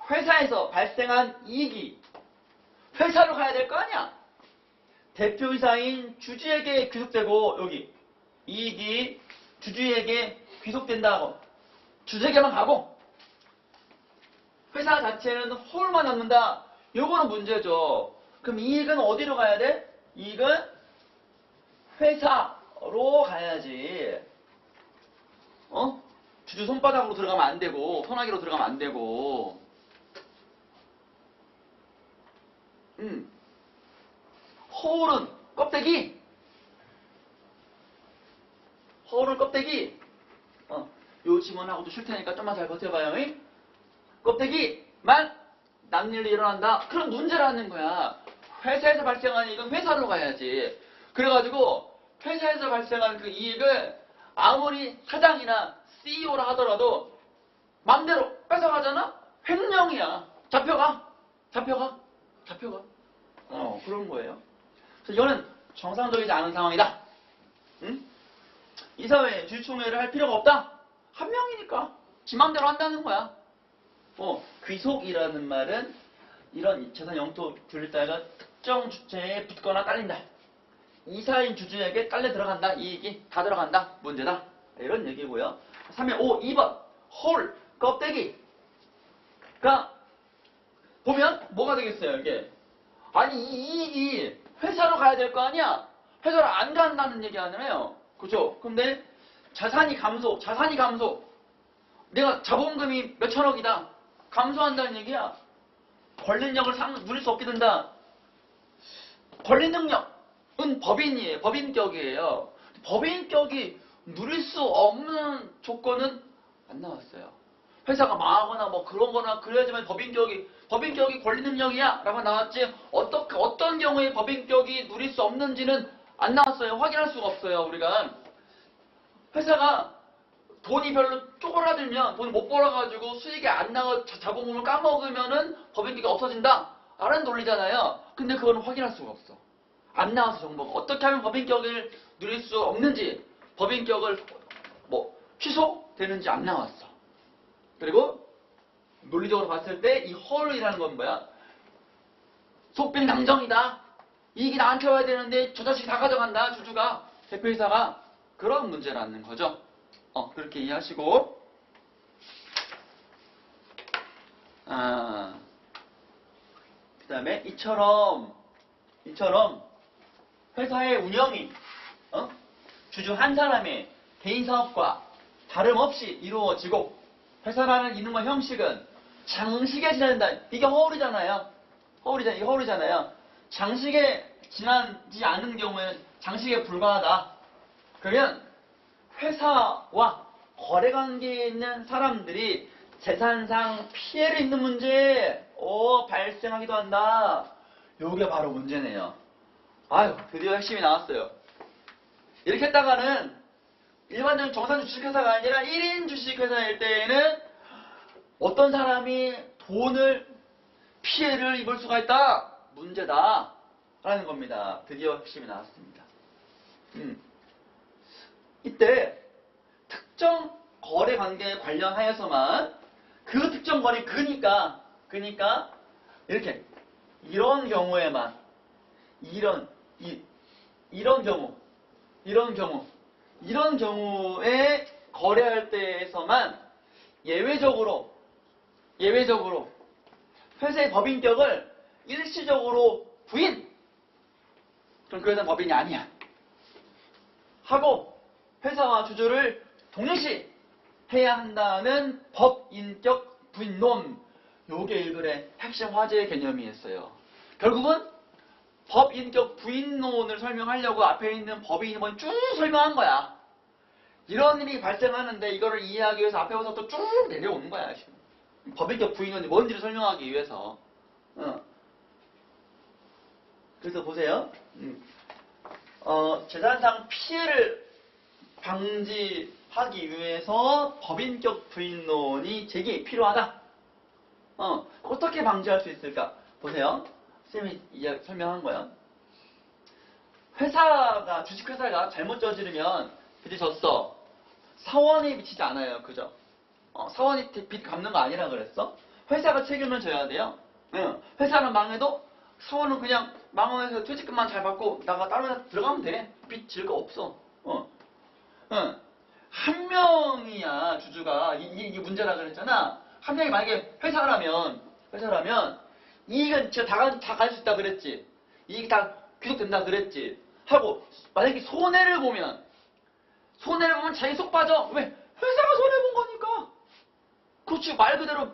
회사에서 발생한 이익이 회사로 가야 될 거 아니야. 대표이사인 주주에게 귀속되고, 여기 이익이 주주에게 귀속된다고 주주에게만 가고, 회사 자체는 홀만 남는다. 요거는 문제죠. 그럼 이익은 어디로 가야 돼? 이익은 회사로 가야지. 주주 손바닥으로 들어가면 안 되고, 소나기로 들어가면 안 되고. 허울은 껍데기. 요 지문하고도 쉴 테니까 좀만 잘 버텨봐요. 껍데기만 남일이 일어난다. 그럼 문제라는 거야. 회사에서 발생한 이익은 회사로 가야지. 그래가지고 회사에서 발생한 그 이익을 아무리 사장이나 CEO라 하더라도 맘대로 뺏어가잖아? 횡령이야. 잡혀가. 그런 거예요. 그래서 이거는 정상적이지 않은 상황이다. 응? 이 사회에 주주총회를 할 필요가 없다. 한 명이니까 지 맘대로 한다는 거야. 귀속이라는 말은 이런 재산 영토 분리자가 특정 주체에 붙거나 딸린다. 이사인 주주에게 딸려 들어간다. 이익이 다 들어간다. 문제다. 이런 얘기고요. 2번 홀 껍데기. 그러니까 보면 뭐가 되겠어요 이게. 아니 이 이익이 회사로 가야 될 거 아니야. 회사로 안 간다는 얘기 아니에요. 그죠? 근데 자산이 감소. 내가 자본금이 몇천억이다. 감소한다는 얘기야. 권리능력을 누릴 수 없게 된다. 권리 능력은 법인이에요. 법인격이에요. 법인격이 누릴 수 없는 조건은 안 나왔어요. 회사가 망하거나 뭐 그런 거나 그래야지만 법인격이 권리 능력이야 라고 나왔지, 어떤 경우에 법인격이 누릴 수 없는지는 안 나왔어요. 확인할 수가 없어요. 우리가 회사가 돈이 별로 쪼그라들면, 돈을 못 벌어가지고 수익이 안 나가 자본금을 까먹으면은 법인격이 없어진다 라는 논리잖아요. 근데 그거는 확인할 수가 없어. 안 나와서 정보가. 어떻게 하면 법인격을 누릴 수 없는지, 법인격을 취소되는지 안 나왔어. 그리고 논리적으로 봤을 때 이 헐이라는 건 뭐야? 속빈강정이다. 이익이 나한테 와야 되는데 저 자식이 다 가져간다. 주주가, 대표이사가. 그런 문제라는 거죠. 그렇게 이해하시고, 그 다음에 이처럼 회사의 운영이 주주 한 사람의 개인 사업과 다름없이 이루어지고, 회사라는 이름과 형식은 장식에 지난다. 이게 허울이잖아요. 이게 허울이잖아요. 장식에 지나지 않은 경우에는 장식에 불과하다. 그러면 회사와 거래관계에 있는 사람들이 재산상 피해를 입는 문제 발생하기도 한다. 요게 바로 문제네요. 아유, 드디어 핵심이 나왔어요. 이렇게 했다가는 일반적인 정상 주식회사가 아니라 1인 주식회사일 때에는 어떤 사람이 피해를 입을 수가 있다. 문제다. 라는 겁니다. 드디어 핵심이 나왔습니다. 이때 특정 거래 관계에 관련하여서만 그 특정 거래 그니까 이렇게 이런 경우에만 이런 경우에 거래할 때에서만 예외적으로 회사의 법인격을 일시적으로 부인. 그럼 그 회사는 법인이 아니야. 하고 회사와 주주를 동일시 해야 한다는 법인격 부인론. 요게 1글의 핵심 화제의 개념이었어요. 결국은 법인격 부인론을 설명하려고 앞에 있는 법인은 쭉 설명한 거야. 이런 일이 발생하는데 이거를 이해하기 위해서 앞에서부터 쭉 내려오는 거야. 법인격 부인론이 뭔지를 설명하기 위해서. 그래서 보세요. 재산상 피해를 방지하기 위해서 법인격 부인론이 필요하다. 어떻게 방지할 수 있을까? 보세요. 쌤이 이제 설명한 거야. 회사가, 주식회사가 잘못 저지르면 빚이 졌어. 사원이 미치지 않아요. 그죠? 사원이 빚 갚는 거 아니라 그랬어? 회사가 책임을 져야 돼요. 응. 회사는 망해도 사원은 그냥 망원해서 퇴직금만 잘 받고 나가 다른 회사 들어가면 돼. 빚 질 거 없어. 응. 한 명이야 주주가 이게 문제라 그랬잖아. 한 명이 만약에 회사라면 이익은 진짜 다 가질 수 있다 그랬지. 이익이 다 귀속된다 그랬지. 하고 만약에 손해를 보면 자기 속 빠져. 왜? 회사가 손해본 거니까. 그렇지. 말 그대로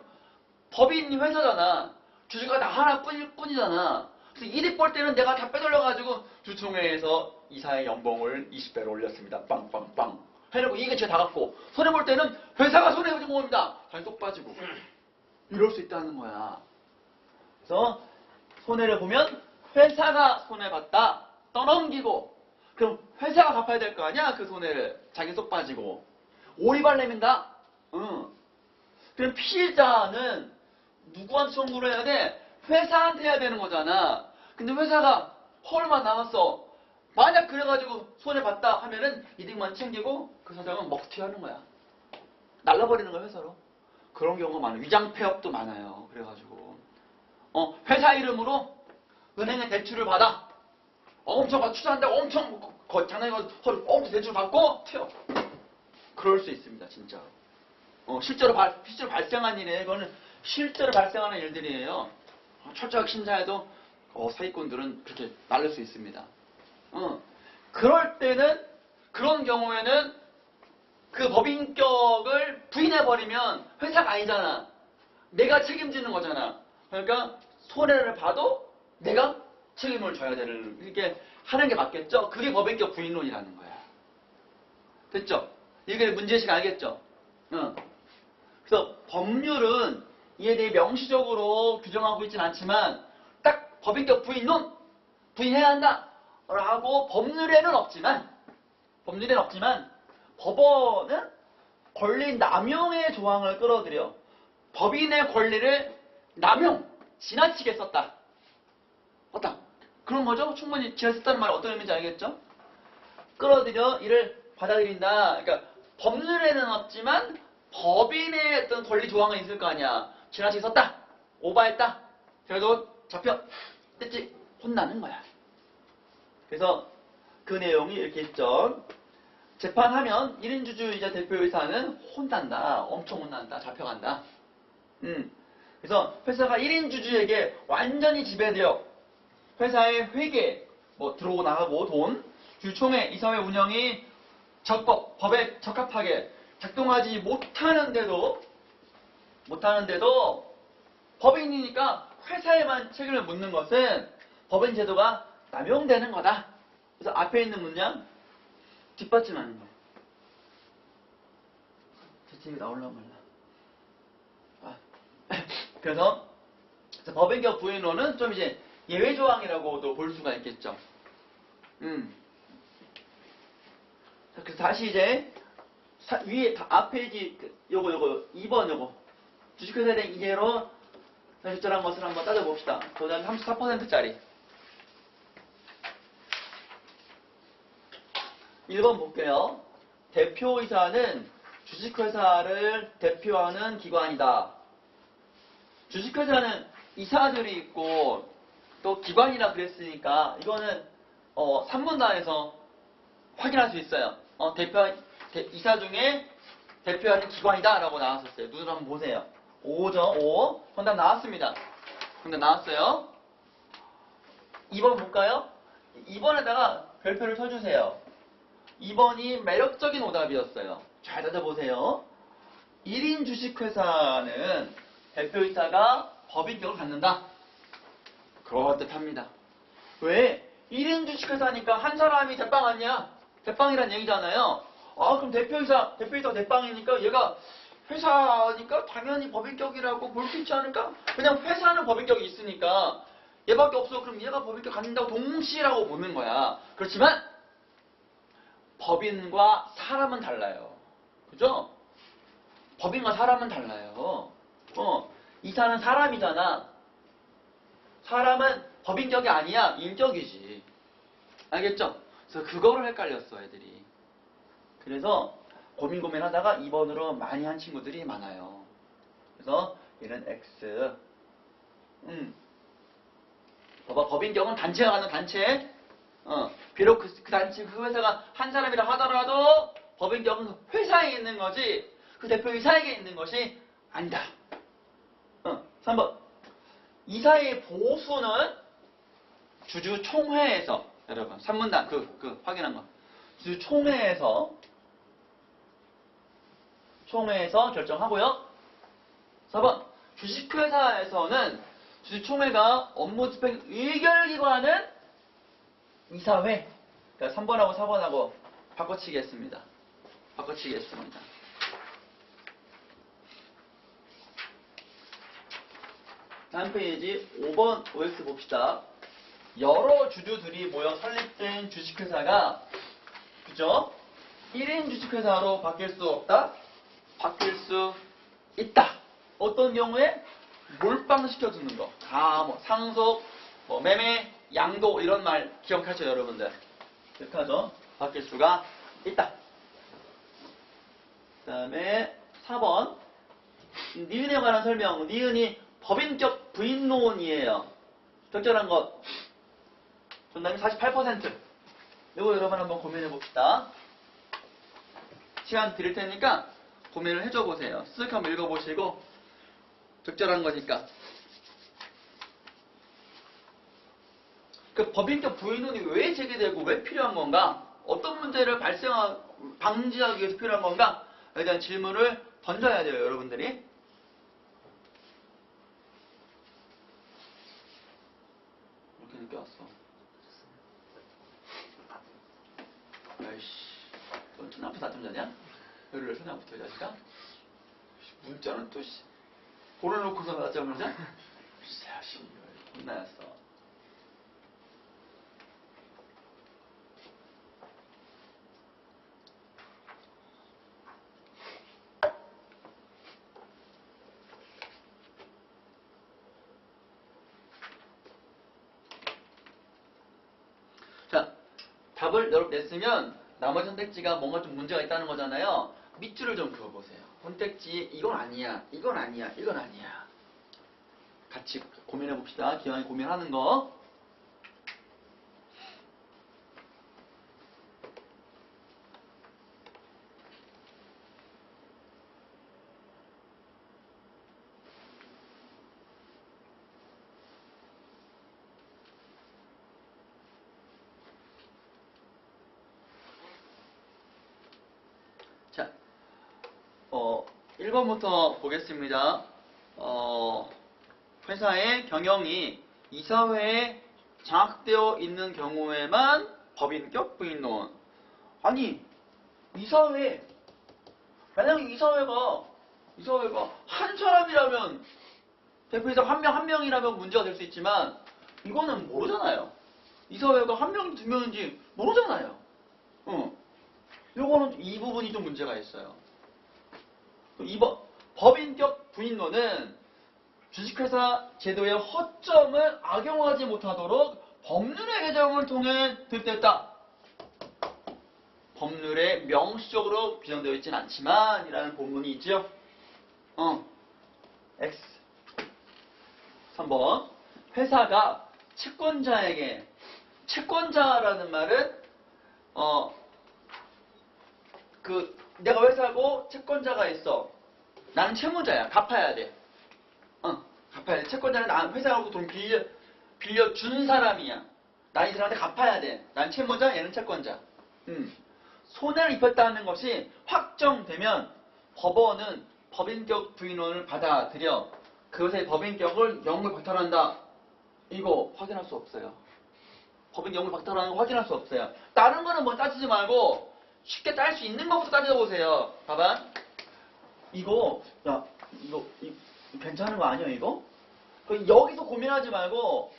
법인 회사잖아. 주주가 나 하나뿐이잖아. 그래서 이득 볼 때는 내가 다 빼돌려가지고 주총회에서 이사의 연봉을 20배로 올렸습니다. 빵빵빵 해놓고 이익은 제가 다 갖고 손해 볼 때는 회사가 손해본 겁니다. 자기 속 빠지고 이럴 수 있다는 거야. 그래서 손해를 보면 회사가 손해봤다. 떠넘기고 그럼 회사가 갚아야 될 거 아니야? 그 손해를 자기 속 빠지고 오리발 내민다. 그럼 피해자는 누구한테 청구를 해야 돼? 회사한테 해야 되는 거잖아. 근데 회사가 헐만 남았어. 만약 그래가지고 손해봤다 하면은 이득만 챙기고 그 사장은 먹튀하는 거야. 날라버리는 거야 회사로. 그런 경우가 많아요. 위장폐업도 많아요. 그래가지고 회사 이름으로 은행에 대출을 받아. 엄청 투자한다고 엄청 장난이고 엄청 대출 받고 튀어. 그럴 수 있습니다. 진짜로. 실제로 발생한 일이에요. 이거는 실제로 발생하는 일들이에요. 철저하게 심사해도 사기꾼들은 그렇게 날릴 수 있습니다. 그럴 때는 그런 경우에는 그 법인격을 부인해버리면 회사가 아니잖아. 내가 책임지는 거잖아. 그러니까 손해를 봐도 내가 책임을 져야 되는 이렇게 하는 게 맞겠죠? 그게 법인격 부인론이라는 거야. 됐죠? 이게 문제식 알겠죠? 그래서 법률은 이에 대해 명시적으로 규정하고 있진 않지만 딱 법인격 부인론 부인해야 한다 라고 법률에는 없지만 법원은 권리 남용의 조항을 끌어들여 법인의 권리를 지나치게 썼다. 그런 거죠? 충분히 지나치게 썼다는 말이 어떤 의미인지 알겠죠? 끌어들여 이를 받아들인다. 그러니까 법률에는 없지만 법인의 어떤 권리 조항은 있을 거 아니야. 지나치게 썼다. 오바했다. 그래도 됐지. 혼나는 거야. 그래서 그 내용이 이렇게 있죠. 재판하면 1인주주이자 대표이사는 혼난다. 엄청 혼난다. 잡혀간다. 그래서 회사가 1인주주에게 완전히 지배되어 회사의 회계, 들어오고 나가고 돈, 주총회, 이사회 운영이 법에 적합하게 작동하지 못하는데도 법인이니까 회사에만 책임을 묻는 것은 법인 제도가 남용되는 거다. 그래서 앞에 있는 문장 뒷받침하는 거예요. 대책이 나올라 말라. 그래서 법인격 부인론은 좀 이제 예외 조항이라고도 볼 수가 있겠죠. 그래서 다시 이제 위에 앞페이지 요거 2번 요거 주식회사에 대한 이해로 적절한 것을 한번 따져봅시다. 그 다음에 34%짜리 1번 볼게요. 대표이사는 주식회사를 대표하는 기관이다. 주식회사는 이사들이 있고 또 기관이라 그랬으니까 이거는 산문단에서 확인할 수 있어요. 이사 중에 대표하는 기관이다 라고 나왔었어요. 눈으로 한번 보세요. 5죠. 5. 정답 나왔습니다. 정답 나왔어요. 2번 볼까요? 2번에다가 별표를 쳐주세요. 2번이 매력적인 오답이었어요. 잘 찾아보세요. 1인 주식회사는 대표이사가 법인격을 갖는다. 그럴듯합니다. 왜? 1인 주식회사니까 한 사람이 대빵 아니야? 대빵이란 얘기잖아요. 그럼 대표이사가 대빵이니까 얘가 회사니까 당연히 법인격이라고 볼 수 있지 않을까? 그냥 회사는 법인격이 있으니까 얘밖에 없어. 그럼 얘가 법인격 갖는다고 동시라고 보는 거야. 그렇지만 법인과 사람은 달라요. 그죠? 법인과 사람은 달라요. 이사는 사람이잖아. 사람은 법인격이 아니야. 인격이지. 알겠죠? 그래서 그거를 헷갈렸어, 애들이. 그래서 고민하다가 2번으로 많이 한 친구들이 많아요. 그래서 얘는 X. 봐봐, 법인격은 단체가 가는 단체. 비록 그 단체, 그 회사가 한 사람이라 하더라도 법인격은 회사에 있는 거지 그 대표이사에게 있는 것이 아니다. 3번. 이사의 보수는 주주총회에서, 여러분, 3문단, 확인한 거. 주주총회에서 결정하고요. 4번. 주식회사에서는 주주총회가 업무 집행 의결기관은 이사회. 그러니까 3번하고 4번하고 바꿔치기했습니다. 다음 페이지 5번 OX 봅시다. 여러 주주들이 모여 설립된 주식회사가, 그죠? 1인 주식회사로 바뀔 수 없다? 바뀔 수 있다. 어떤 경우에? 몰빵시켜주는 거. 상속, 매매, 양도 이런 말 기억하죠, 여러분들? 기억하죠? 바뀔 수가 있다. 그 다음에 4번. 니은에 관한 설명. 니은이 법인격 부인론이에요. 적절한 것. 정답이 48%. 이거 여러분 한번 고민해 봅시다. 시간 드릴 테니까 고민을 해줘 보세요. 쓱 한번 읽어보시고 적절한 거니까. 그 법인격 부인론이 왜 제기되고 왜 필요한 건가? 어떤 문제를 방지하기 위해서 필요한 건가? 에 대한 질문을 던져야 돼요, 여러분들이. 이렇게 늦게 왔어. 아이씨, 넌 초등학교 4점 자냐? 열흘 초등학부터 자식아? 문자는 또 볼을 놓고서 4점을 자? 혼나였어. 자, 답을 여러분 냈으면 나머지 선택지가 뭔가 좀 문제가 있다는 거잖아요. 밑줄을 좀 그어보세요. 선택지 이건 아니야, 이건 아니야, 이건 아니야. 같이 고민해봅시다. 기왕에 고민하는 거. 자, 1번부터 보겠습니다. 회사의 경영이 이사회에 장악되어 있는 경우에만 법인격 부인론. 아니, 이사회, 만약에 이사회가 한 사람이라면, 대표이사 한 명이라면 문제가 될 수 있지만, 이거는 모르잖아요. 이사회가 한 명인지 두 명인지 모르잖아요. 요거는 이 부분이 좀 문제가 있어요. 2번, 법인격 부인론은 주식회사 제도의 허점을 악용하지 못하도록 법률의 개정을 통해 도입됐다. 법률에 명시적으로 규정되어 있지는 않지만 이라는 본문이 있죠. X. 3번. 회사가 채권자에게, 채권자라는 말은 내가 회사고 채권자가 있어. 나는 채무자야. 갚아야 돼. 갚아야 돼. 채권자는 회사하고 돈 빌려준 사람이야. 나 이 사람한테 갚아야 돼. 난 채무자, 얘는 채권자. 손해를 입혔다는 것이 확정되면 법원은 법인격 부인론을 받아들여 그것의 법인격을 영구 박탈한다. 이거 확인할 수 없어요. 법인격 영구 박탈하는 거 확인할 수 없어요. 다른 거는 뭐 따지지 말고 쉽게 딸 수 있는 것부터 따져보세요. 봐봐. 이거 괜찮은 거 아니야, 이거? 여기서 고민하지 말고,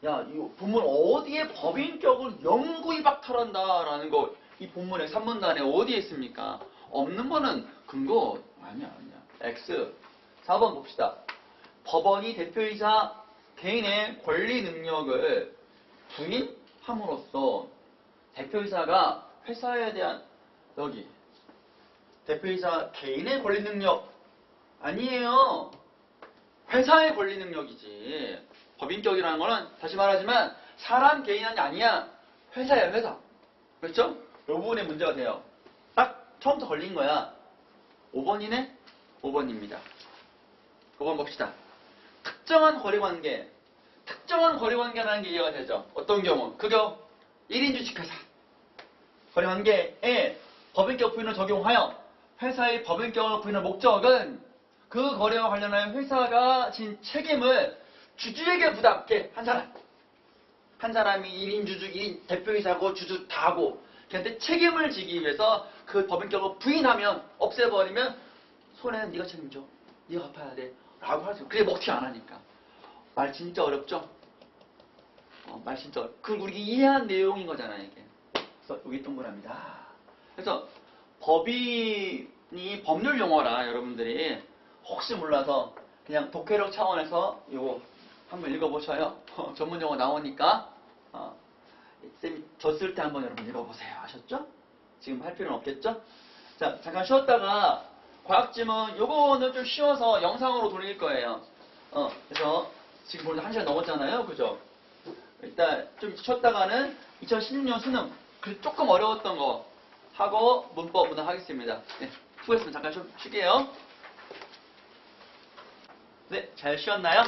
이거 본문 어디에 법인격을 영구히 박탈한다라는 거, 이 본문의 3문단에 어디에 있습니까? 없는 거는 근거, 아니야. X. 4번 봅시다. 법원이 대표이사 개인의 권리 능력을 부인함으로써 대표이사가 회사에 대한 여기 대표이사 개인의 권리 능력 아니에요. 회사의 권리 능력이지. 법인격이라는 거는 다시 말하지만 사람 개인이 아니야. 회사야 회사. 그렇죠? 이 부분에 문제가 돼요. 딱 처음부터 걸린 거야. 5번이네? 5번입니다. 5번 봅시다. 특정한 거래관계. 특정한 거래관계라는 게 이해가 되죠. 어떤 경우? 그거 1인 주식회사. 거래관계에 법인격 부인을 적용하여 회사의 법인격을 부인할 목적은 그 거래와 관련하여 회사가 진 책임을 주주에게 부담케 한 사람. 한 사람이 1인 주주, 1인 대표이사고 주주 다 하고 걔한테 책임을 지기 위해서 그 법인격을 부인하면 없애버리면 손해는 네가 책임져. 네가 갚아야 돼. 라고 하죠. 그게 먹튀 안 하니까. 말 진짜 어렵죠? 말 진짜 어렵. 그걸 우리가 이해한 내용인 거잖아요, 이게. 그래서 여기 동그랍니다. 그래서 법인이 법률 용어라 여러분들이 혹시 몰라서 그냥 독해력 차원에서 이거 한번 읽어보셔요. 전문 용어 나오니까 쌤이 줬을 때 한번 여러분 읽어보세요. 아셨죠? 지금 할 필요는 없겠죠? 자, 잠깐 쉬었다가 과학지문 요거는 좀 쉬워서 영상으로 돌릴 거예요. 그래서 지금 벌써 1시간 넘었잖아요. 그죠? 일단 좀 쉬었다가는 2016년 수능 조금 어려웠던 거 하고 문법 오늘 하겠습니다. 네, 수고했습니다. 잠깐 좀 쉴게요. 네, 잘 쉬었나요?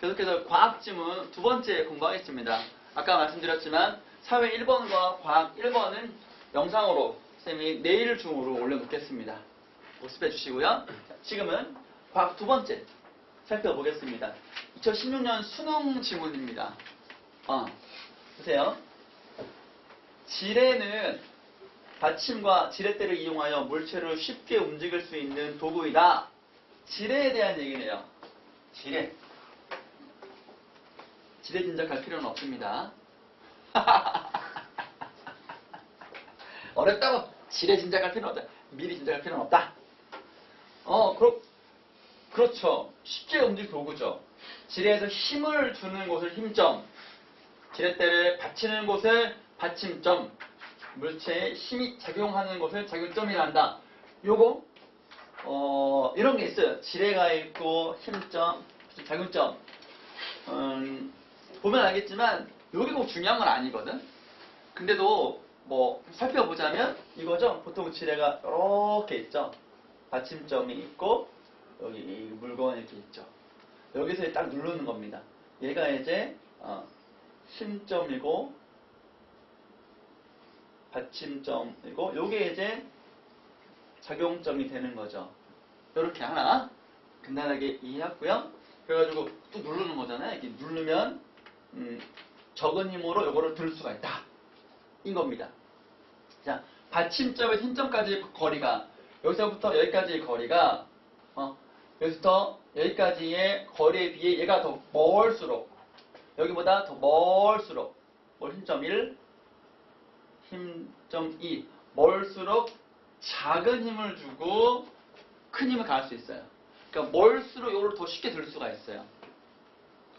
계속해서 과학지문 두 번째 공부하겠습니다. 아까 말씀드렸지만 사회 1번과 과학 1번은 영상으로 쌤이 내일 중으로 올려놓겠습니다. 복습해 주시고요. 지금은 과학 두 번째 살펴보겠습니다. 2016년 수능 지문입니다. 보세요. 지뢰는 받침과 지렛대를 이용하여 물체를 쉽게 움직일 수 있는 도구이다. 지뢰에 대한 얘기네요. 지뢰. 지뢰 짐작할 필요는 없습니다. 어렵다고 지뢰 짐작할 필요는 없다. 미리 짐작할 필요는 없다. 그렇죠. 쉽게 움직일 도구죠. 지뢰에서 힘을 주는 곳을 힘점, 지렛대를 받치는 곳을 받침점, 물체에 힘이 작용하는 곳을 작용점이라 한다. 요거 이런 게 있어요. 지뢰가 있고 힘점, 작용점. 보면 알겠지만 여기 꼭 중요한 건 아니거든. 근데도 뭐 살펴보자면 이거죠. 보통 지뢰가 이렇게 있죠. 받침점이 있고 여기 물건이 이렇게 있죠. 여기서 딱 누르는 겁니다. 얘가 이제 힘점이고 받침점이고 요게 이제 작용점이 되는 거죠. 이렇게 하나 간단하게 이해했고요. 그래가지고 또 누르는 거잖아요. 이렇게 누르면 적은 힘으로 요거를 들 수가 있다. 인 겁니다. 자, 받침점에서 힘점까지 거리가 여기서부터 여기까지의 거리가 여기서부터 여기까지의 거리에 비해 얘가 더 멀수록 여기보다 더 멀수록 힘점 1, 힘점 2 멀수록 작은 힘을 주고 큰 힘을 가할 수 있어요. 그러니까 멀수록 이걸 더 쉽게 들 수가 있어요.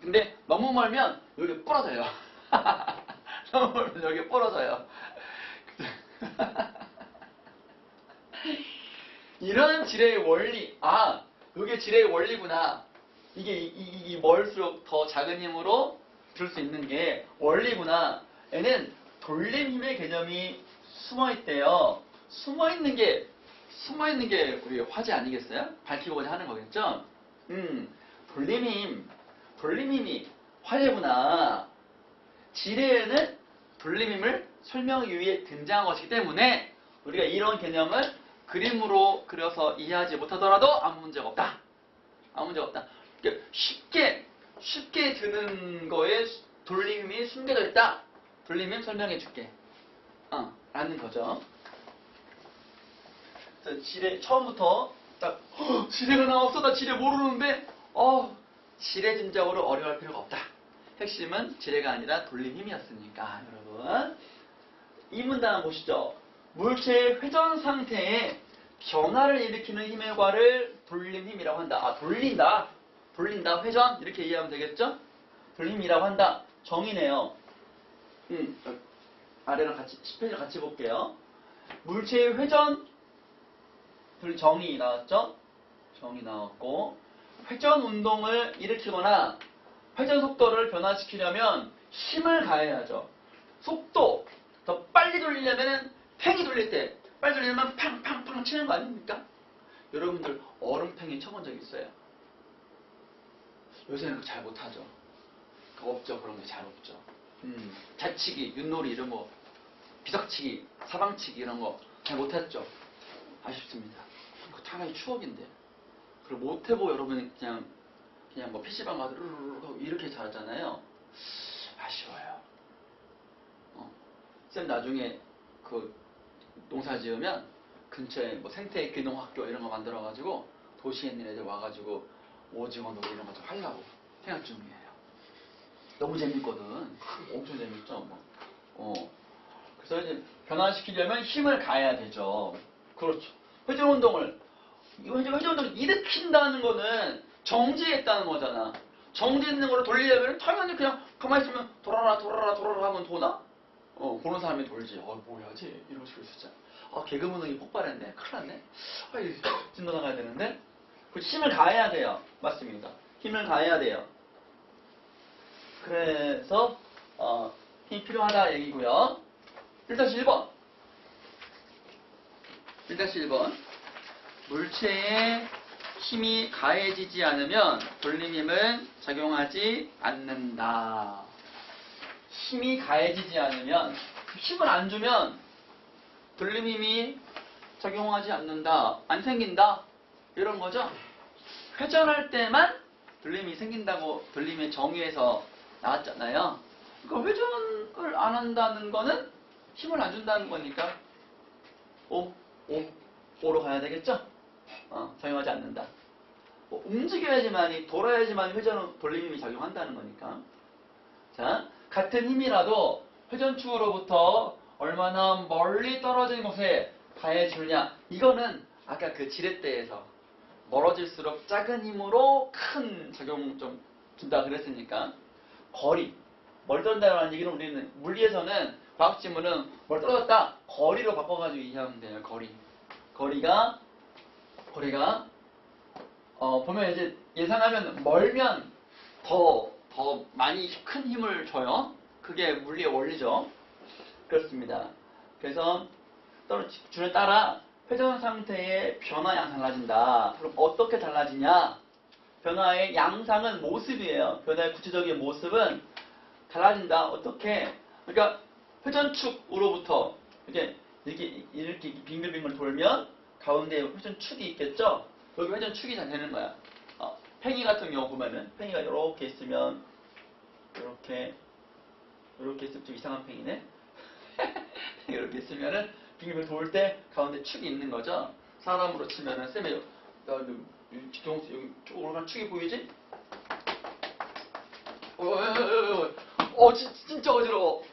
근데 너무 멀면 여기 부러져요. 너무 멀면 여기 부러져요. 이런 지뢰의 원리, 이게 지뢰의 원리구나. 이게 멀수록 더 작은 힘으로 들 수 있는 게 원리구나. 얘는 돌림 힘의 개념이 숨어있대요. 숨어있는 게 우리 화제 아니겠어요? 밝히고자 하는 거겠죠? 돌림힘이 화제구나. 지뢰에는 돌림힘을 설명하기 위해 등장한 것이기 때문에 우리가 이런 개념을 그림으로 그려서 이해하지 못하더라도 아무 문제가 없다. 아무 문제가 없다. 그러니까 쉽게 드는 거에 돌림힘이 숨겨져 있다. 돌림힘 설명해 줄게. 라는 거죠. 지뢰 처음부터 딱 지뢰가 나왔어. 나 지뢰 모르는데 지뢰 짐작으로 어려워할 필요가 없다. 핵심은 지뢰가 아니라 돌림힘이었으니까. 여러분 이 문단 보시죠. 물체의 회전 상태에 변화를 일으키는 힘의 과를 돌림힘이라고 한다. 돌린다. 돌린다, 회전 이렇게 이해하면 되겠죠? 돌림이라고 한다. 정의네요. 아래랑 같이 10페이지 같이 볼게요. 물체의 회전 정의 나왔죠? 정의 나왔고 회전 운동을 일으키거나 회전 속도를 변화시키려면 힘을 가해야죠. 속도 더 빨리 돌리려면 팽이 돌릴 때 빨리 돌리려면 팡팡팡 치는 거 아닙니까? 여러분들 얼음팽이 쳐본 적 있어요? 요새는 잘 못하죠. 없죠. 그런 게 잘 없죠. 자치기, 윷놀이 이런 거, 비석치기, 사방치기 이런 거 잘 못했죠. 아쉽습니다. 그거 하나의 추억인데. 그리고 못해보고 여러분이 그냥 뭐 PC방 가서 이렇게 잘하잖아요. 아쉬워요. 쌤 나중에 그 농사 지으면 근처에 뭐 생태 귀농학교 이런 거 만들어가지고 도시에 있는 애들 와가지고 오징어 놀이 이런 거 좀 하려고 생각 중이에요. 너무 재밌거든. 엄청 재밌죠. 그래서 이제 변화시키려면 힘을 가해야 되죠. 그렇죠. 회전 운동을 일으킨다는 거는 정지했다는 거잖아. 정지했는 거를 돌리려면 당연히 그냥 가만히 있으면 돌아라 하면 도나? 보는 사람이 돌지. 뭐 해야지? 이런 식으로 진짜. 개그무능이 폭발했네. 큰일 났네. 진도 나가야 되는데. 그 힘을 가해야 돼요. 맞습니다. 힘을 가해야 돼요. 그래서 힘이 필요하다 얘기고요. 1-1번. 1-1번. 물체에 힘이 가해지지 않으면 돌림힘은 작용하지 않는다. 힘이 가해지지 않으면, 힘을 안 주면 돌림힘이 작용하지 않는다. 안 생긴다. 이런 거죠. 회전할 때만 돌림이 생긴다고 돌림의 정의에서 나왔잖아요. 그러니까 회전을 안 한다는 거는 힘을 안 준다는 거니까 5로 가야 되겠죠? 작용하지 않는다. 움직여야지만이, 돌아야지만 돌림힘이 작용한다는 거니까. 자, 같은 힘이라도 회전축으로부터 얼마나 멀리 떨어진 곳에 가해주느냐. 이거는 아까 그 지렛대에서 멀어질수록 작은 힘으로 큰 작용 좀 준다 그랬으니까 거리, 멀리 떨어진다는 얘기는 우리는 물리에서는 과학 지문은 멀리 떨어졌다 거리로 바꿔가지고 이해하면 돼요. 거리가 보면 이제 예상하면 멀면 더 많이 큰 힘을 줘요. 그게 물리의 원리죠. 그렇습니다. 그래서 주에 따라 회전 상태의 변화 양상이 달라진다. 그럼 어떻게 달라지냐? 변화의 양상은 모습이에요. 변화의 구체적인 모습은 달라진다. 어떻게? 그러니까 회전축으로부터 이렇게 빙글빙글 돌면 가운데에 회전축이 있겠죠? 여기 회전축이 잘 되는 거야. 팽이 같은 경우 보면은 팽이가 이렇게 있으면 이렇게 있으면 좀 이상한 팽이네. 이렇게 있으면은 빙글빙글 돌 때 가운데 축이 있는 거죠. 사람으로 치면은 쌤의 뒤통수 여기 조그만 축이 보이지? 진짜 어지러워.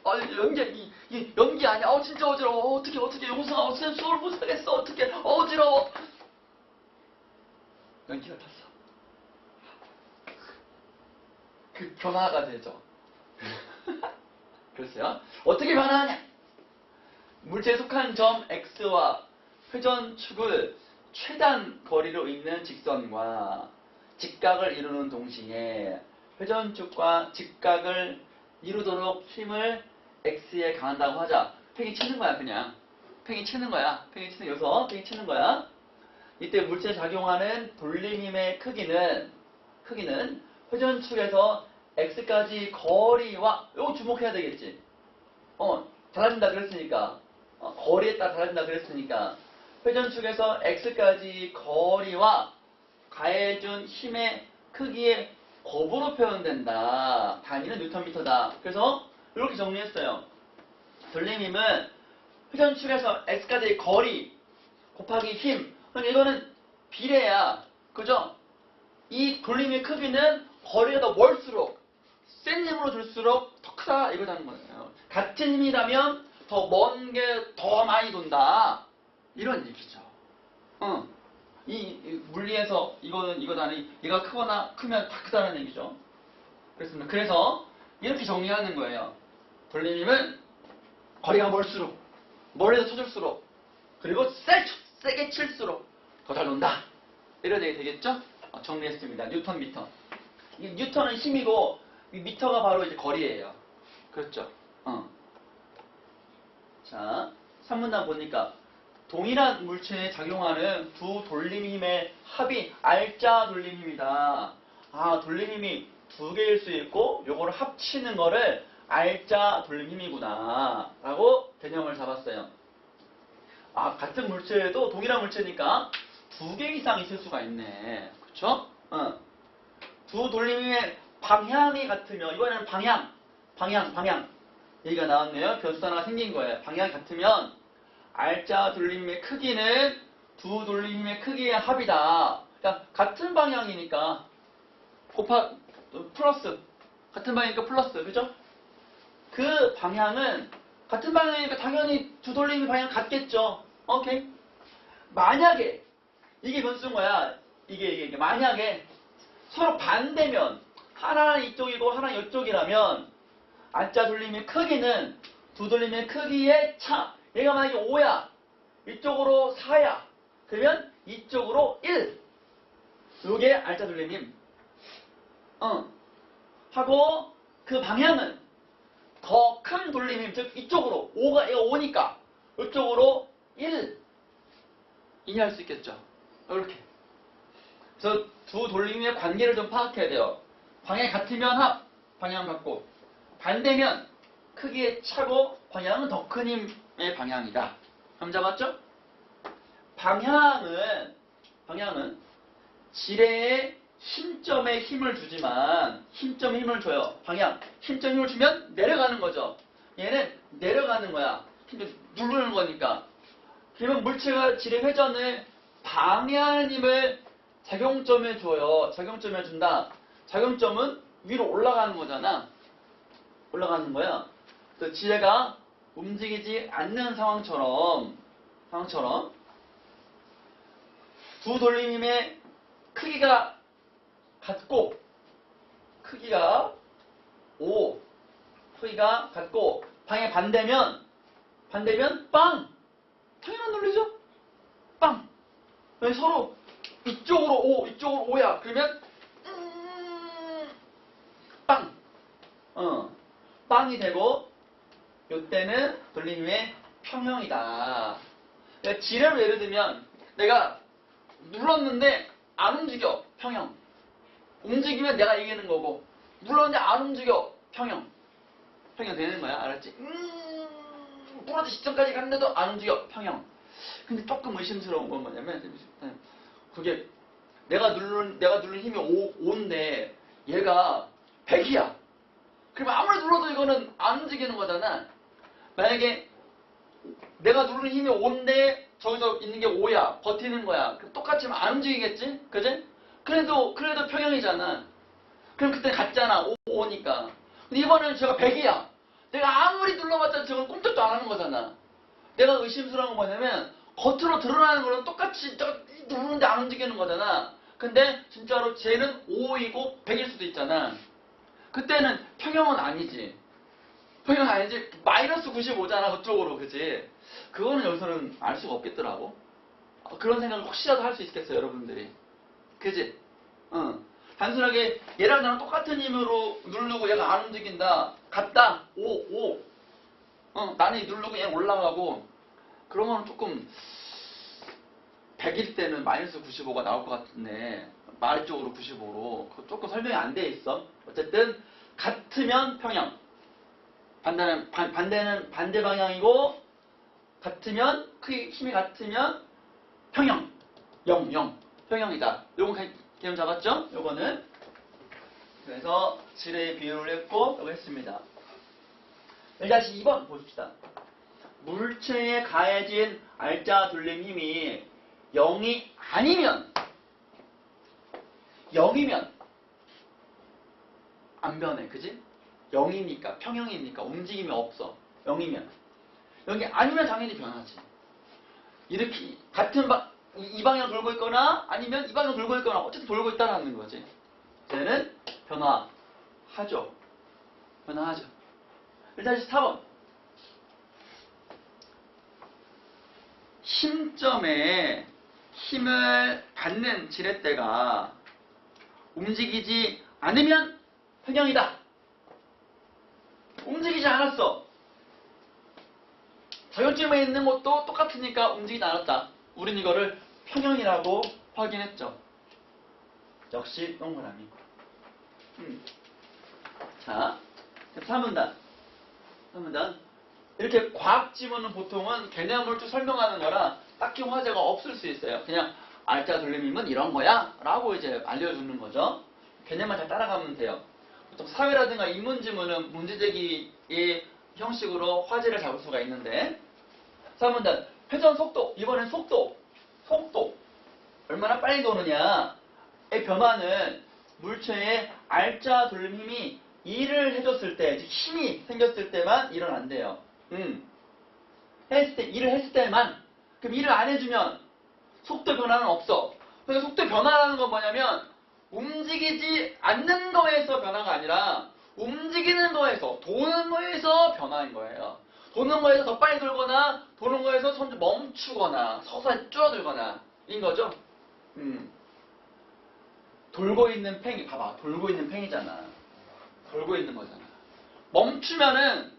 연기 아니야. 진짜 어지러워. 어떻게 용서가 쌤 수업을 못하겠어. 어떻게 어지러워. 연기가 탔어. 그 변화가 되죠. 글쎄요. 어떻게 변화하냐? 물체에 속한 점 X와 회전축을 최단 거리로 잇는 직선과 직각을 이루는 동시에 회전축과 직각을 이루도록 힘을 X에 가한다고 하자. 팽이 치는 거야, 그냥. 팽이 치는 거야. 여기서 팽이 치는 거야. 이때 물체에 작용하는 돌림힘의 크기는 회전축에서 X까지 거리와, 이거 주목해야 되겠지. 달라진다 그랬으니까. 거리에 따라 달라진다 그랬으니까. 회전축에서 X까지 거리와 가해준 힘의 크기의 곱으로 표현된다. 단위는 뉴턴미터다. 그래서 이렇게 정리했어요. 돌림힘은 회전축에서 X까지의 거리 곱하기 힘. 그러니까 이거는 비례야. 그죠? 이 돌림의 크기는 거리가 더 멀수록 센 힘으로 줄수록 더 크다 이거라는 거예요. 같은 힘이라면 더 먼 게 더 많이 돈다. 이런 얘기죠. 이 물리에서 이건 아니 얘가 크거나 크면 다 크다는 얘기죠. 그렇습니다. 그래서 이렇게 정리하는 거예요. 돌림힘은 거리가 멀수록 멀리서 쳐줄수록 그리고 세게 칠수록 더 잘 논다. 이런 얘기 되겠죠? 정리했습니다. 뉴턴 미터. 이 뉴턴은 힘이고 이 미터가 바로 이제 거리예요. 그렇죠? 자, 3문단 보니까 동일한 물체에 작용하는 두 돌림힘의 합이 알짜 돌림힘이다. 아, 돌림힘이 두 개일 수 있고 요거를 합치는 거를 알짜 돌림힘이구나 라고 개념을 잡았어요. 아, 같은 물체에도 동일한 물체니까 두 개 이상 있을 수가 있네. 그쵸? 두 돌림힘의 방향이 같으면 이번에는 방향 얘기가 나왔네요. 변수 하나가 생긴 거예요. 방향이 같으면 알짜 돌림힘의 크기는 두 돌림힘의 크기의 합이다. 그러니까 같은 방향이니까 플러스 같은 방향이니까 플러스 그죠? 그 방향은 같은 방향이니까 당연히 두 돌림힘의 방향 같겠죠. 오케이? 만약에 이게 변수인 거야. 이게 만약에 서로 반대면 하나는 이쪽이고 하나는 이쪽이라면 알짜 돌림의 크기는 두 돌림의 크기의 차. 얘가 만약에 5야. 이쪽으로 4야. 그러면 이쪽으로 1. 요게 알짜 돌림힘. 하고 그 방향은 더 큰 돌림힘. 즉 이쪽으로. 얘가 5니까 이쪽으로 1. 이해할 수 있겠죠. 이렇게. 그래서 두 돌림힘의 관계를 좀 파악해야 돼요. 방향이 같으면 합. 방향 같고. 반대면 크기의 차고 방향은 더 큰 힘의 방향이다. 감 잡았죠? 방향은 지뢰의 힘점에 힘을 주지만 힘점에 힘을 줘요. 방향. 힘점에 힘을 주면 내려가는 거죠. 얘는 내려가는 거야. 힘을 누르는 거니까. 그러면 물체가 지뢰 회전을 방해하는 힘을 작용점에 줘요. 작용점에 준다. 작용점은 위로 올라가는 거잖아. 올라가는 거야. 그래서 지뢰가 움직이지 않는 상황처럼 두 돌림힘의 크기가 같고 크기가 방향이 반대면 빵! 당연한 논리죠? 빵! 서로 이쪽으로 이쪽으로 5야. 그러면 빵! 빵이 되고 요때는 돌림힘의 평형이다. 그러니까 지뢰를 예를 들면 내가 눌렀는데 안 움직여. 평형. 움직이면 내가 이기는 거고 눌렀는데 안 움직여. 평형 되는 거야. 알았지? 부러지 시점까지 갔는데도 안 움직여. 평형. 근데 조금 의심스러운 건 뭐냐면 그게 내가 누른 힘이 5인데 얘가 100이야. 그러면 아무리 눌러도 이거는 안 움직이는 거잖아. 만약에 내가 누르는 힘이 5인데 저기서 있는 게 5야. 버티는 거야. 그럼 똑같이 안 움직이겠지? 그지? 그래도 평형이잖아. 그럼 그때 같잖아. 5니까. 근데 이번에는 제가 100이야. 내가 아무리 눌러봤자 저건 꼼짝도 안 하는 거잖아. 내가 의심스러운 건 뭐냐면 겉으로 드러나는 거는 똑같이 누르는데 안 움직이는 거잖아. 근데 진짜로 쟤는 5이고 100일 수도 있잖아. 그때는 평형은 아니지. 평형은 아니지. 마이너스 95잖아. 그쪽으로. 그지? 그거는 여기서는 알 수가 없겠더라고. 그런 생각을 혹시라도 할 수 있겠어요. 여러분들이. 그지? 단순하게 얘랑 나랑 똑같은 힘으로 누르고 얘가 안 움직인다. 같다. 5. 나는 누르고 얘 올라가고. 그런 거는 조금 100일 때는 마이너스 95가 나올 것 같은데 말 쪽으로 95로 그거 조금 설명이 안 돼 있어. 어쨌든 같으면 평형. 반대는 반대 방향이고 같으면 힘이 같으면 평형. 0 평형이다. 요건 개념 잡았죠? 요거는 그래서 지뢰의 비율을 했고 요거 했습니다. 1-2번 보십시다. 물체에 가해진 알짜 돌림 힘이 0이 아니면 0이면 안 변해. 그지? 0이니까 평형이니까 움직임이 없어. 0이면 0이 아니면 당연히 변하지. 이렇게 이 방향 돌고 있거나 아니면 이 방향 돌고 있거나 어쨌든 돌고 있다라는 거지. 쟤는 변화하죠. 변화하죠. 일단 4번. 힘점에 힘을 받는 지렛대가 움직이지 않으면 평형이다. 움직이지 않았어. 작용점에 있는 것도 똑같으니까 움직이지 않았다. 우린 이거를 평형이라고 확인했죠. 역시 동그라미. 자, 3문단. 이렇게 과학 지문은 보통은 개념을 쭉 설명하는 거라 딱히 화제가 없을 수 있어요. 그냥 알짜 돌림임은 이런 거야 라고 이제 알려주는 거죠. 개념만 잘 따라가면 돼요. 보통 사회라든가 인문지문은 문제제기의 형식으로 화제를 잡을 수가 있는데 3문단 회전 속도. 이번엔 속도. 얼마나 빨리 도느냐의 변화는 물체의 알짜 돌림 힘이 일을 해줬을 때, 즉 힘이 생겼을 때만 일어난대요. 일을 했을 때만. 그럼 일을 안 해주면 속도 변화는 없어. 그래서 속도 변화라는 건 뭐냐면 움직이지 않는 거에서 변화가 아니라 움직이는 거에서, 도는 거에서 변화인 거예요. 도는 거에서 더 빨리 돌거나 도는 거에서 손 멈추거나 서서히 줄어들거나 인 거죠. 돌고 있는 팽이, 봐봐. 돌고 있는 팽이잖아. 돌고 있는 거잖아. 멈추면은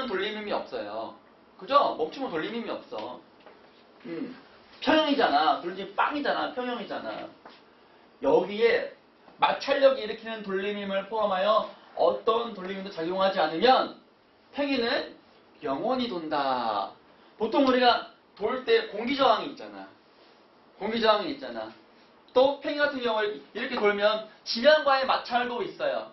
돌림 힘이 없어요. 그죠? 멈추면 돌림 힘이 없어. 평형이잖아. 돌림 빵이잖아. 평형이잖아. 여기에 마찰력이 일으키는 돌림 힘을 포함하여 어떤 돌림 힘도 작용하지 않으면 팽이는 영원히 돈다. 보통 우리가 돌 때 공기저항이 있잖아. 또 팽이 같은 경우에 이렇게 돌면 지면과의 마찰도 있어요.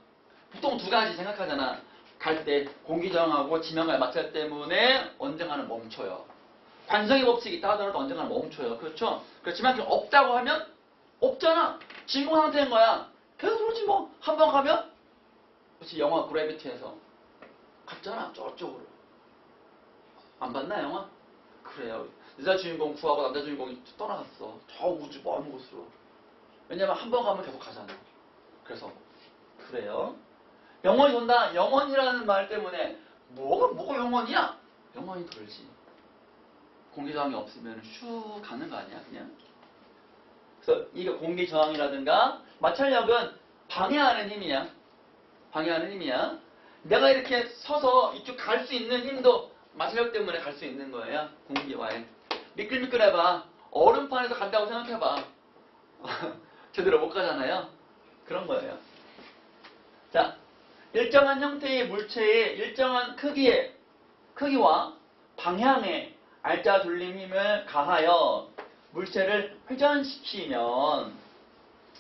보통 두 가지 생각하잖아. 갈 때 공기저항하고 지면과의 마찰 때문에 언젠가는 멈춰요. 관성의 법칙이 있다 하더라도 언젠가는 멈춰요. 그렇죠? 그렇지만 그 없다고 하면 없잖아. 진공 상태인 거야. 계속 돌지 뭐. 한 번 가면 그렇지. 영화 그래비티에서 갔잖아. 저쪽으로. 안 봤나 영화? 그래요. 여자 주인공 구하고 남자 주인공이 떠나갔어. 저 우주 먼 곳으로. 왜냐면 한 번 가면 계속 가잖아. 그래서 그래요. 영원히 돈다. 영원이라는 말 때문에 뭐가 영원이야? 영원히 돌지. 공기저항이 없으면 슉 가는 거 아니야 그냥. 그래서 이거 공기저항이라든가 마찰력은 방해하는 힘이야. 내가 이렇게 서서 이쪽 갈 수 있는 힘도 마찰력 때문에 갈 수 있는 거예요. 공기와의. 미끌미끌해봐. 얼음판에서 간다고 생각해봐. 제대로 못 가잖아요. 그런 거예요. 자, 일정한 형태의 물체의 일정한 크기와 방향의 알짜 돌림 힘을 가하여 물체를 회전시키면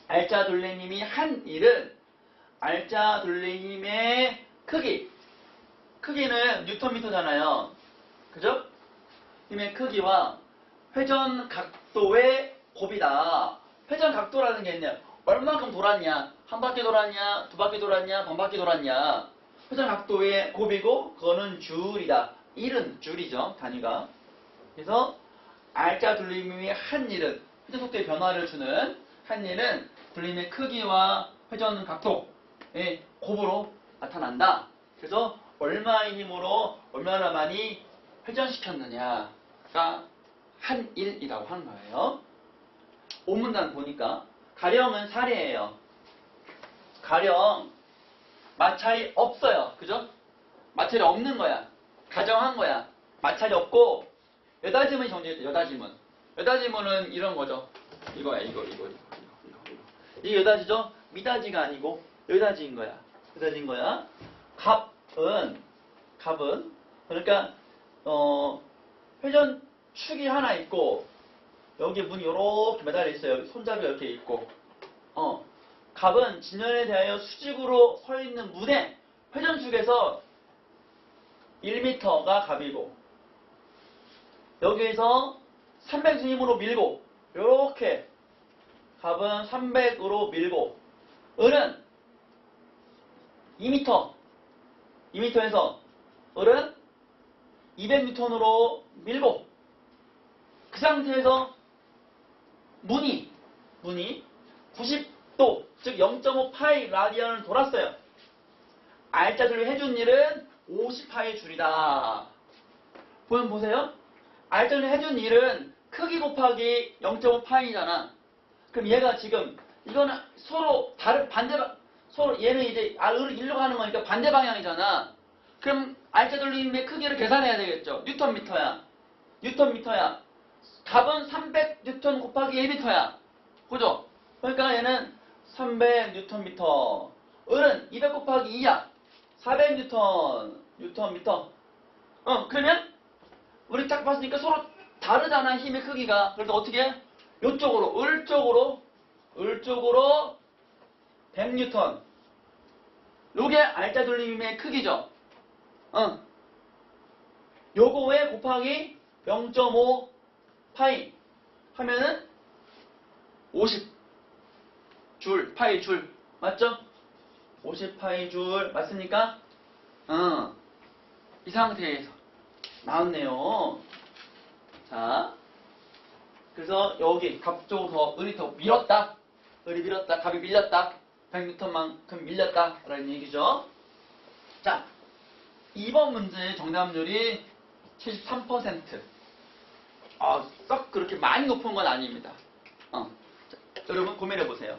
알짜 돌림 힘이 한 일은 알짜 돌림 힘의 크기는 뉴턴미터잖아요. 그죠? 힘의 크기와 회전 각도의 곱이다. 회전 각도라는 게 있네요. 얼만큼 돌았냐? 한 바퀴 돌았냐? 두 바퀴 돌았냐? 반 바퀴 돌았냐? 회전 각도의 곱이고 그거는 줄이다. 1은 줄이죠. 단위가. 그래서 알짜 돌림의 한 일은 회전 속도의 변화를 주는 한 일은 돌림의 크기와 회전 각도의 곱으로 나타난다. 그래서 얼마의 힘으로 얼마나 많이 회전시켰느냐가 한 일이라고 하는 거예요. 5문단 보니까 가령은 사례예요. 가령 마찰이 없어요. 그죠? 마찰이 없는 거야. 가정한 거야. 마찰이 없고 여다지문이 정제했대. 여다지문은 이런 거죠. 이거야. 이거. 이게 여다지죠? 미다지가 아니고 여다지인 거야. 갑은 그러니까 회전축이 하나 있고 여기 문이 이렇게 매달려 있어요. 손잡이가 이렇게 있고 갑은 진연에 대하여 수직으로 서 있는 문에 회전축에서 1m가 갑이고 여기에서 300 힘으로 밀고 이렇게 갑은 300으로 밀고 을은 2m에서 을은 200N으로 밀고 그 상태에서 문이 90도, 즉 0.5 파이 라디안을 돌았어요. 알짜들이 해준 일은 50파이 줄이다. 보세요. 알짜들이 해준 일은 크기 곱하기 0.5 파이잖아. 그럼 얘가 지금 이거는 서로 다른 서로 얘는 이제 R을 일로 가는 거니까 반대 방향이잖아. 그럼 알짜 돌림의 크기를 계산해야 되겠죠. 뉴턴미터야. 값은 300뉴턴 곱하기 1미터야. 그죠? 그러니까 얘는 300뉴턴미터. 을은 200 곱하기 2야. 400뉴턴미터. 그러면 우리 딱 봤으니까 서로 다르잖아, 힘의 크기가. 그래서 어떻게 해? 요쪽으로, 을 쪽으로 100뉴턴. 요게 알짜 돌림의 크기죠. 요거에 곱하기 0.5 파이 하면은 50 줄, 파이 줄. 맞죠? 50 파이 줄 맞습니까? 이 상태에서 나왔네요. 자, 그래서 여기 값 쪽으로 을이 더 밀었다. 값이 밀렸다. 100뉴턴만큼 밀렸다. 라는 얘기죠. 자, 2번 문제의 정답률이 73%. 썩 그렇게 많이 높은 건 아닙니다. 자, 여러분 고민해 보세요.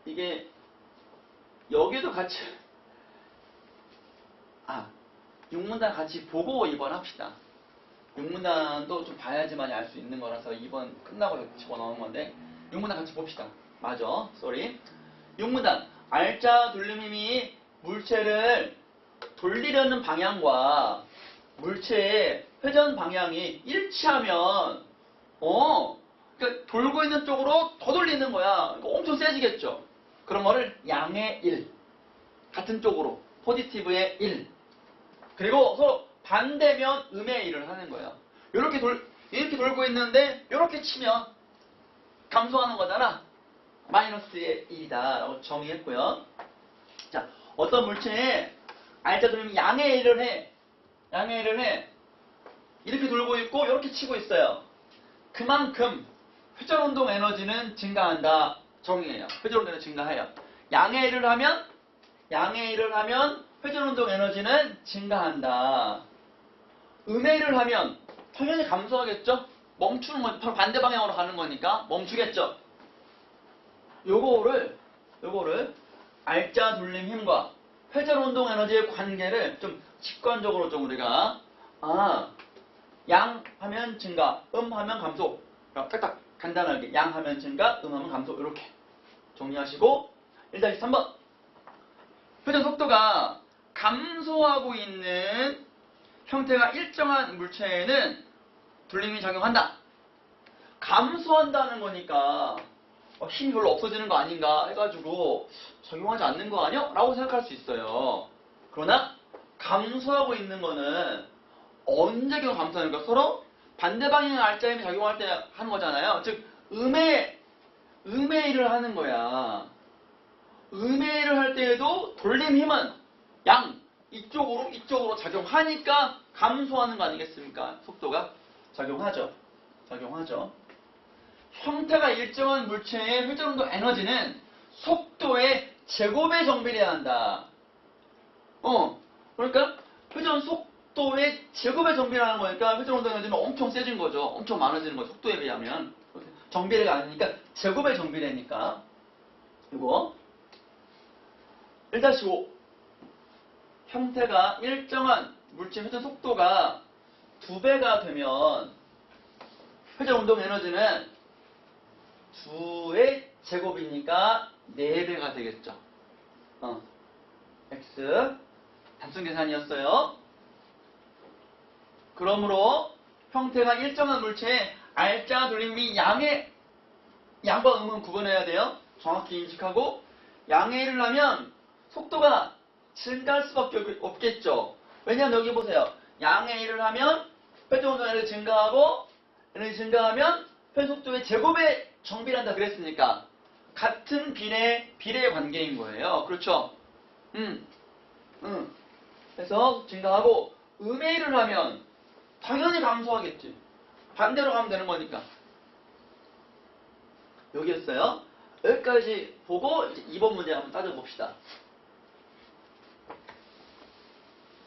이게 여기도 같이 6문단 같이 보고 2번 합시다. 6문단도 좀 봐야지만 알 수 있는 거라서 2번 끝나고 집어넣은 건데 6문단 같이 봅시다. 맞아, 쏘리. 6문단 알짜 돌림힘이 물체를 돌리려는 방향과 물체의 회전 방향이 일치하면 그러니까 돌고 있는 쪽으로 더 돌리는 거야. 그러니까 엄청 세지겠죠. 그런 거를 양의 1. 같은 쪽으로. 포지티브의 1. 그리고 서로 반대면 음의 1을 하는 거예요. 이렇게 돌고 있는데 이렇게 치면 감소하는 거잖아. 마이너스의 1이다 라고 정의했고요. 자, 어떤 물체에 알짜 돌리면 양의 1을 해. 이렇게 돌고 있고 이렇게 치고 있어요. 그만큼 회전운동 에너지는 증가한다. 정의해요. 회전운동 에너지 증가해요. 양의 1을 하면 회전운동 에너지는 증가한다. 음의 1을 하면 당연히 감소하겠죠? 멈추는 건 바로 반대 방향으로 가는 거니까 멈추겠죠? 요거를 알짜 돌림 힘과 회전운동 에너지의 관계를 좀 직관적으로 좀 우리가 양 하면 증가, 하면 감소. 딱딱 간단하게 양 하면 증가, 하면 감소 이렇게 정리하시고 1-3번 회전 속도가 감소하고 있는 형태가 일정한 물체에는 돌림이 작용한다. 감소한다는 거니까 힘이 별로 없어지는 거 아닌가 해가지고 작용하지 않는 거 아니야? 라고 생각할 수 있어요. 그러나 감소하고 있는 거는 언제 감소하는 거야? 서로 반대 방향의 알짜 힘이 작용할 때 하는 거잖아요. 즉 음의 일을 하는 거야. 음의 일을 할 때에도 돌림 힘은 양 이쪽으로 작용하니까 감소하는 거 아니겠습니까? 속도가 작용하죠. 형태가 일정한 물체의 회전운동 에너지는 속도의 제곱에 정비돼야 한다. 그러니까 회전 속도의 제곱에 정비라는 거니까 회전운동 에너지는 엄청 세진 거죠. 엄청 많아지는 거죠. 속도에 비하면. 정비례가 아니니까 제곱에 정비례니까. 이거 1-5 형태가 일정한 물체 회전 속도가 2배가 되면 회전 운동 에너지는 2의 제곱이니까 4배가 되겠죠. x 단순 계산이었어요. 그러므로 형태가 일정한 물체의 알짜 돌림이 양과 음은 구분해야 돼요. 정확히 인식하고 양의 1을 하면 속도가 증가할 수밖에 없겠죠. 왜냐하면 여기 보세요. 양의 1을 하면 회전운동 에너지 증가하고 에너지 증가하면 회속도의 제곱에 정비한다 그랬으니까 같은 비례의 관계인 거예요. 그렇죠? 그래서 증가하고 음의 1을 하면 당연히 감소하겠지. 반대로 가면 되는 거니까. 여기였어요. 여기까지 보고 이제 2번 문제 한번 따져봅시다.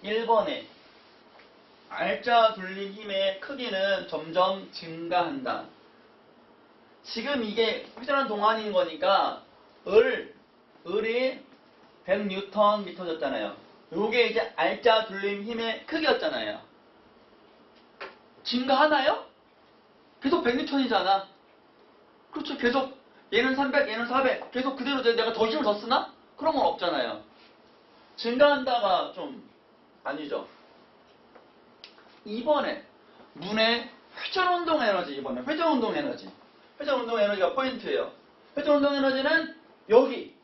1번에 알짜 돌림 힘의 크기는 점점 증가한다. 지금 이게 회전한 동안인 거니까 을이 100N 미터였잖아요. 요게 이제 알짜 돌림 힘의 크기였잖아요. 증가하나요? 계속 100N이잖아. 그렇죠. 계속 얘는 300, 얘는 400 계속 그대로 내가 더 힘을 더 쓰나? 그런 건 없잖아요. 증가한다가 좀 아니죠. 2번에 문의 회전운동 에너지. 이번에 회전운동 에너지. 회전운동 에너지가 포인트예요. 회전운동 에너지는 여기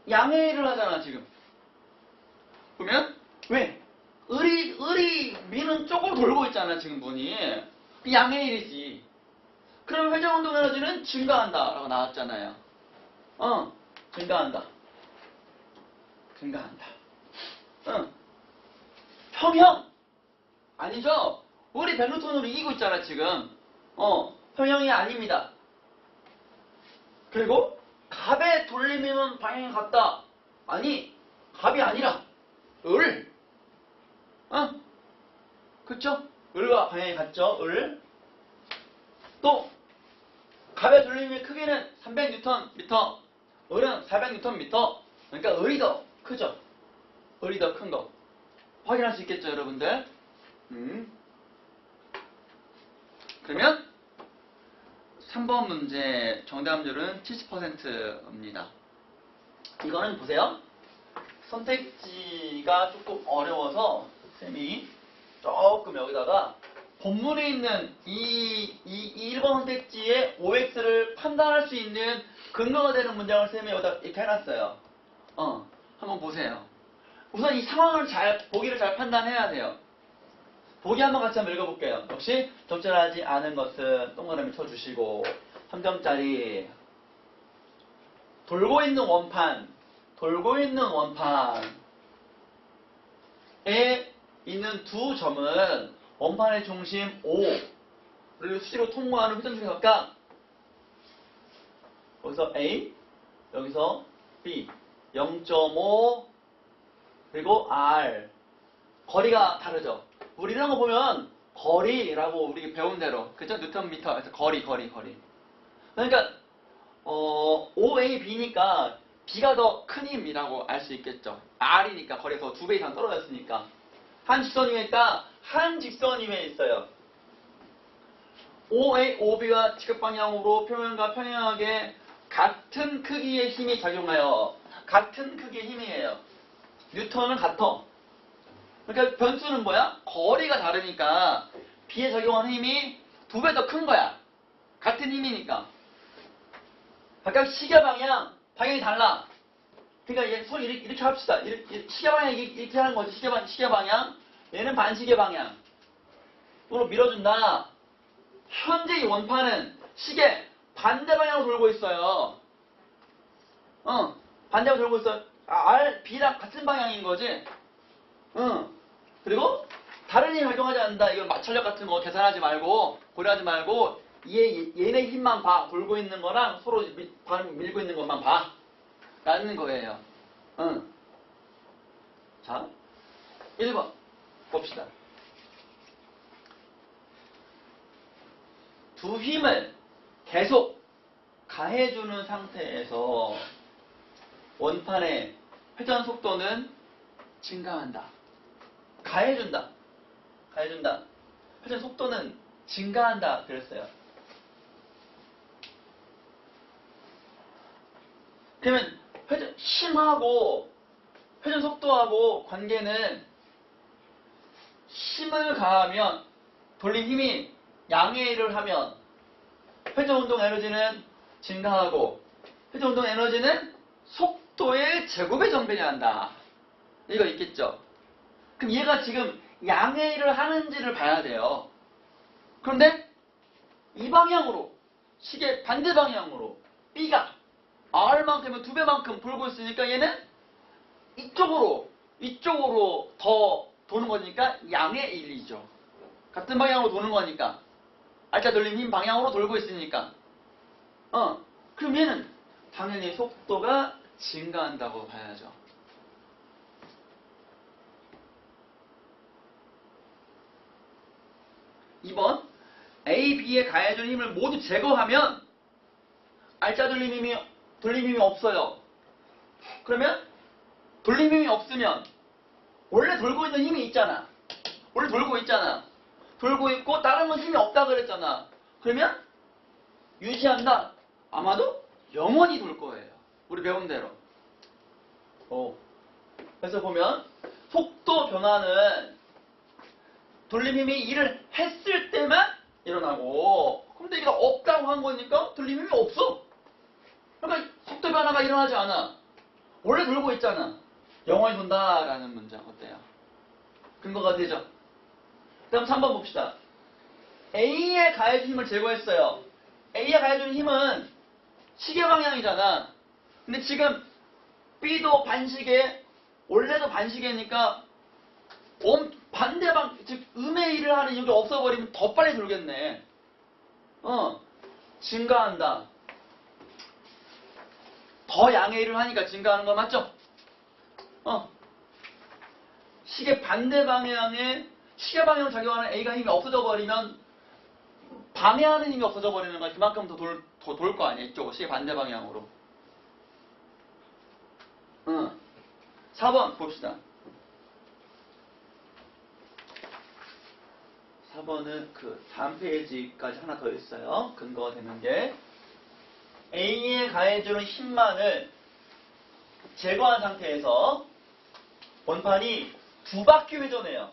양의 1을 하잖아 지금. 그러면 왜? 을이 미는 쪽으로 돌고 있잖아 지금 문이. 양의 1이지. 그럼 회전운동 에너지는 증가한다 라고 나왔잖아요. 증가한다. 평형 아니죠. 우리 100N으로 이기고 있잖아 지금. 평형이 아닙니다. 그리고 갑의 돌림이면 방향이 같다. 아니, 갑이 아니라 을. 그쵸? 을과 방향이 같죠. 을. 또 갑의 돌림의 크기는 300Nm, 을은 400Nm. 그러니까 을이 더 크죠. 을이 더 큰 거. 확인할 수 있겠죠, 여러분들? 그러면 3번 문제 정답률은 70%입니다. 이거는 보세요. 선택지가 조금 어려워서 쌤이 조금 여기다가 본문에 있는 이 1번 선택지의 OX를 판단할 수 있는 근거가 되는 문장을 쌤이 여기다 이렇게 해놨어요. 한번 보세요. 우선 이 상황을 보기를 잘 판단해야 돼요. 보기 한번 같이 한번 읽어볼게요. 역시 적절하지 않은 것은 동그라미 쳐주시고 3점짜리 돌고 있는 원판에 있는 두 점은 원판의 중심 O를 수시로 통과하는 회전 중에 각각 여기서 A, 여기서 B 0.5 그리고 R 거리가 다르죠. 우리 이런 거 보면 거리라고 우리 배운 대로 그죠? 뉴턴미터 그래서 거리 그러니까 OAB니까 B가 더 큰 힘이라고 알 수 있겠죠. R이니까 거리가 더 2배 이상 떨어졌으니까 한 직선 위에 있다. 한 직선 위에 있어요. OAOB가 직각 방향으로 표면과 평행하게 같은 크기의 힘이 작용하여 같은 크기의 힘이에요. 뉴턴은 같아. 그러니까 변수는 뭐야? 거리가 다르니까 B에 적용하는 힘이 2배 더 큰 거야. 같은 힘이니까. 각각 시계 방향이 달라. 그러니까 얘 손 이렇게 합시다. 시계 방향 이렇게 하는 거지. 시계 방향. 얘는 반시계 방향으로 밀어준다. 현재 이 원판은 시계 반대 방향으로 돌고 있어요. 반대로 돌고 있어요. R, B랑 같은 방향인 거지. 그리고 다른 힘이 활동하지 않는다. 이건 마찰력 같은 거 계산하지 말고 고려하지 말고 얘네 힘만 봐. 돌고 있는 거랑 서로 밀고 있는 것만 봐. 라는 거예요. 자, 1번 봅시다. 두 힘을 계속 가해주는 상태에서 원판의 회전 속도는 증가한다. 가해준다. 회전 속도는 증가한다. 그랬어요. 그러면 힘하고 회전 속도하고 관계는 힘을 가하면 돌림 힘이 양의 일을 하면 회전 운동 에너지는 증가하고 회전 운동 에너지는 속도의 제곱에 정배해한다. 이거 있겠죠? 그럼 얘가 지금 양의 일을 하는지를 봐야 돼요. 그런데 이 방향으로 시계 반대 방향으로 B가 R만큼은 2배만큼 돌고 있으니까 얘는 이쪽으로 더 도는 거니까 양의 1이죠. 같은 방향으로 도는 거니까. 알짜 돌림 힘 방향으로 돌고 있으니까. 그럼 얘는 당연히 속도가 증가한다고 봐야죠. (2번) A, B에 가해주는 힘을 모두 제거하면 알짜 돌림 힘이 없어요. 그러면 돌림 힘이 없으면 원래 돌고 있는 힘이 있잖아. 원래 돌고 있잖아. 돌고 있고 다른 건 힘이 없다 그랬잖아. 그러면 유지한다. 아마도 영원히 돌 거예요. 우리 배운 대로. 그래서 보면 속도 변화는 돌림 힘이 일을 했을 때만 일어나고, 근데 이게 없다고 한 거니까 돌림 힘이 없어. 그러니까 속도 변화가 일어나지 않아. 원래 돌고 있잖아. 영원히 돈다라는 문장 어때요? 근거가 되죠? 그럼 3번 봅시다. A에 가해준 힘을 제거했어요. A에 가해준 힘은 시계 방향이잖아. 근데 지금 B도 반시계, 원래도 반시계니까 반대방, 즉 음의 일을 하는 여기 없어버리면 더 빨리 돌겠네. 증가한다. 더 양의 일을 하니까 증가하는 거 맞죠? 시계 반대 방향에 시계 방향을 작용하는 A가 힘이 없어져 버리면 방해하는 힘이 없어져 버리는 건 그만큼 더 돌 거 아니야. 이쪽으로 시계 반대 방향으로. 4번 봅시다. 4번은 그 다음 페이지까지 하나 더 있어요. 근거가 되는 게 A에 가해주는 힘만을 제거한 상태에서 원판이 2바퀴 회전해요.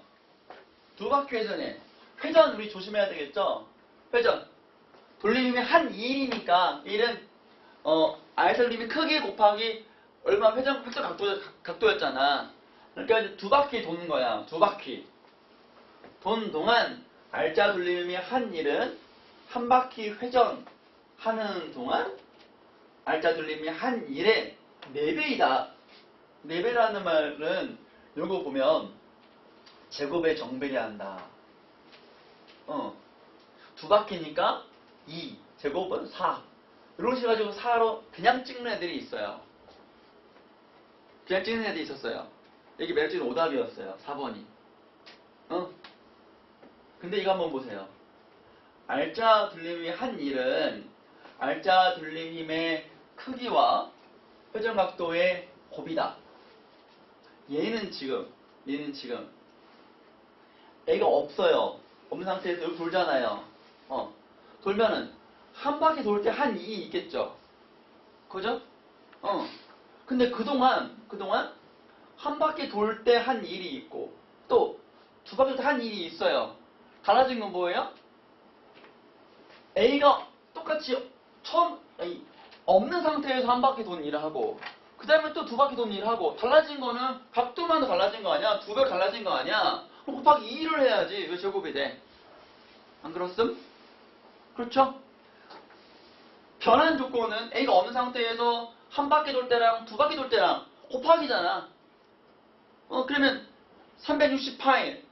2바퀴 회전해. 회전 우리 조심해야 되겠죠? 회전. 돌림힘이 한 2일이니까 1은 알설림이 크기 곱하기 얼마 회전 각도였잖아. 그러니까 이제 2바퀴 도는 거야. 2바퀴. 도는 동안 알짜 돌림이 한 1은 한 바퀴 회전하는 동안 알짜 돌림이 한 1의 4배이다. 4배라는 말은 요거 보면 제곱에 정배려한다. 2바퀴니까 2, 제곱은 4. 이런 식으로 가지고 4로 그냥 찍는 애들이 있어요. 그냥 찍는 애들이 있었어요. 여기 매력적인 오답이었어요. 4번이. 근데 이거 한번 보세요. 알짜 돌림이 한 1은 알짜 돌림힘의 크기와 회전각도의 곱이다. 얘는 지금 A가 없어요. 없는 상태에서 여기 돌잖아요. 돌면은 한 바퀴 돌 때 한 2이 있겠죠. 그죠? 근데 그동안 한 바퀴 돌 때 한 1이 있고 또 2바퀴 돌 때 한 1이 있어요. 달라진 건 뭐예요? A가 똑같이 없는 상태에서 한 바퀴 돈 일을 하고 그 다음에 또 2바퀴 돈 일을 하고 달라진 거는 각도만 달라진 거 아니야? 2배 달라진 거 아니야? 그럼 곱하기 2를 해야지. 왜 제곱이 돼? 안 그렇음? 그렇죠? 변환 조건은 A가 없는 상태에서 한 바퀴 돌 때랑 2바퀴 돌 때랑 곱하기잖아. 그러면 360파이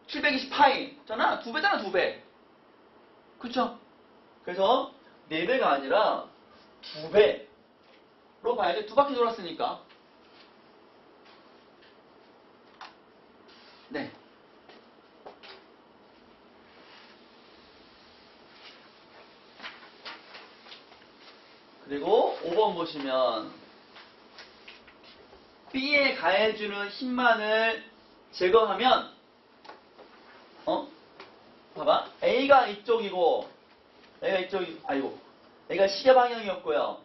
720파이잖아. 2배잖아. 2배. 그쵸? 그래서 4배가 아니라 2배로 봐야 돼. 2바퀴 돌았으니까. 네. 그리고 5번 보시면 B에 가해주는 힘만을 제거하면 봐봐. A가 이쪽이고 A가 시계 방향이었고요.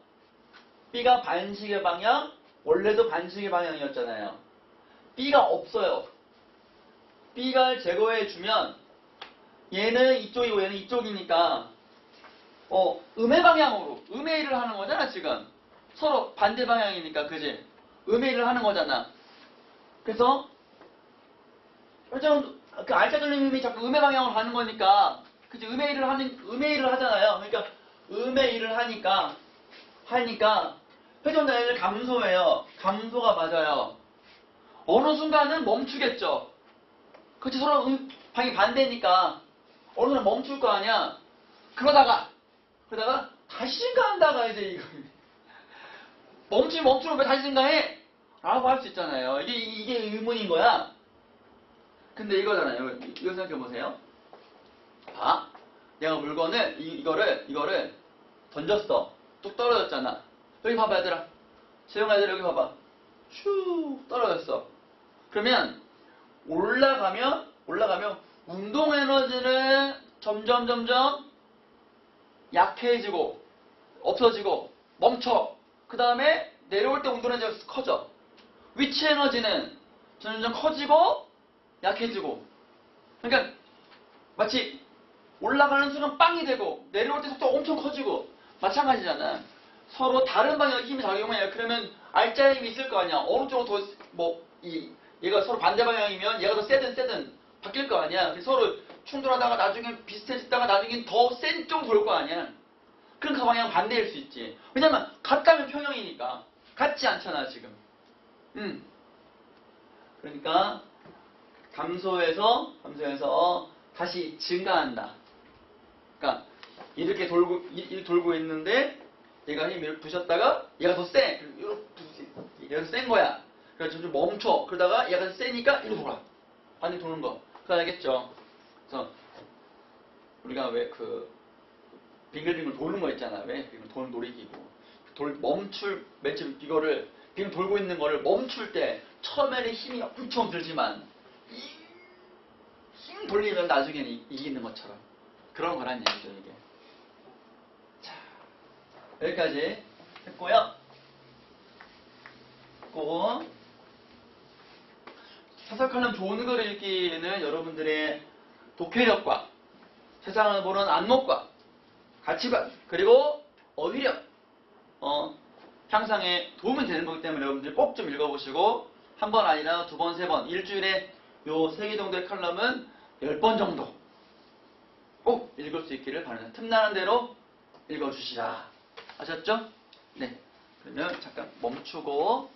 B가 반시계 방향, 원래도 반시계 방향이었잖아요. B가 없어요. B가 제거해 주면 얘는 이쪽이고 얘는 이쪽이니까 음의 방향으로 음의 일을 하는 거잖아 지금. 서로 반대 방향이니까 그지? 음의 일을 하는 거잖아. 그래서 그 알짜 돌림이 자꾸 음의 방향으로 가는 거니까 그지? 음의 일을 하잖아요. 그러니까 음의 일을 하니까 회전단위를 감소해요. 감소가 맞아요. 어느 순간은 멈추겠죠. 그치? 서로 방이 반대니까 어느 순간 멈출 거 아니야. 그러다가 다시 증가한다가 이제 이거 멈추면 왜 다시 증가해? 라고 할 수 있잖아요. 이게 의문인 거야. 근데 이거잖아요. 이거 생각해보세요. 봐. 내가 물건을 이거를 던졌어. 뚝 떨어졌잖아. 여기 봐봐 얘들아. 재영아 얘들아 여기 봐봐. 슉 떨어졌어. 그러면 올라가면 운동 에너지는 점점 약해지고 없어지고 멈춰. 그 다음에 내려올 때 운동 에너지가 커져. 위치 에너지는 점점 커지고 약해지고. 그러니까 마치 올라가는 순간 빵이 되고 내려올 때 속도가 엄청 커지고 마찬가지잖아. 서로 다른 방향의 힘이 작용해요. 그러면 알짜의 힘이 있을 거 아니야. 어느 쪽으로 얘가 서로 반대 방향이면 얘가 더 세든 바뀔 거 아니야. 서로 충돌하다가 나중에 비슷해지다가 나중에 더 센 쪽으로 돌 거 아니야. 그럼 그 방향은 반대일 수 있지. 왜냐면 같다면 평형이니까. 같지 않잖아 지금. 그러니까 감소해서 다시 증가한다. 그러니까 이렇게 돌고 있는데 얘가 힘을 부셨다가 얘가 더 세. 얘가 더 센 거야. 그래서 점점 멈춰. 그러다가 얘가 더 세니까 이리로 돌아. 반대 도는 거. 그거 알겠죠? 그래서 우리가 왜 빙글빙글 도는 거 있잖아. 왜? 도는 놀이기구. 맨 처음 이거를 빙글 돌고 있는 거를 멈출 때 처음에는 힘이 엄청 들지만 힘 돌리면 나중에는 이기는 것처럼 그런 거란 얘기죠 이게. 자, 여기까지 했고요. 꼭 사설칼럼 좋은 글을 읽기는 여러분들의 독해력과 세상을 보는 안목과 가치관 그리고 어휘력 향상에 도움이 되는 거기 때문에 여러분들 꼭 좀 읽어보시고 한 번 아니라 두 번, 세 번 일주일에 요 3개 정도의 칼럼은 10번 정도 꼭 읽을 수 있기를 바랍니다. 틈나는 대로 읽어주시라. 아셨죠? 네. 그러면 잠깐 멈추고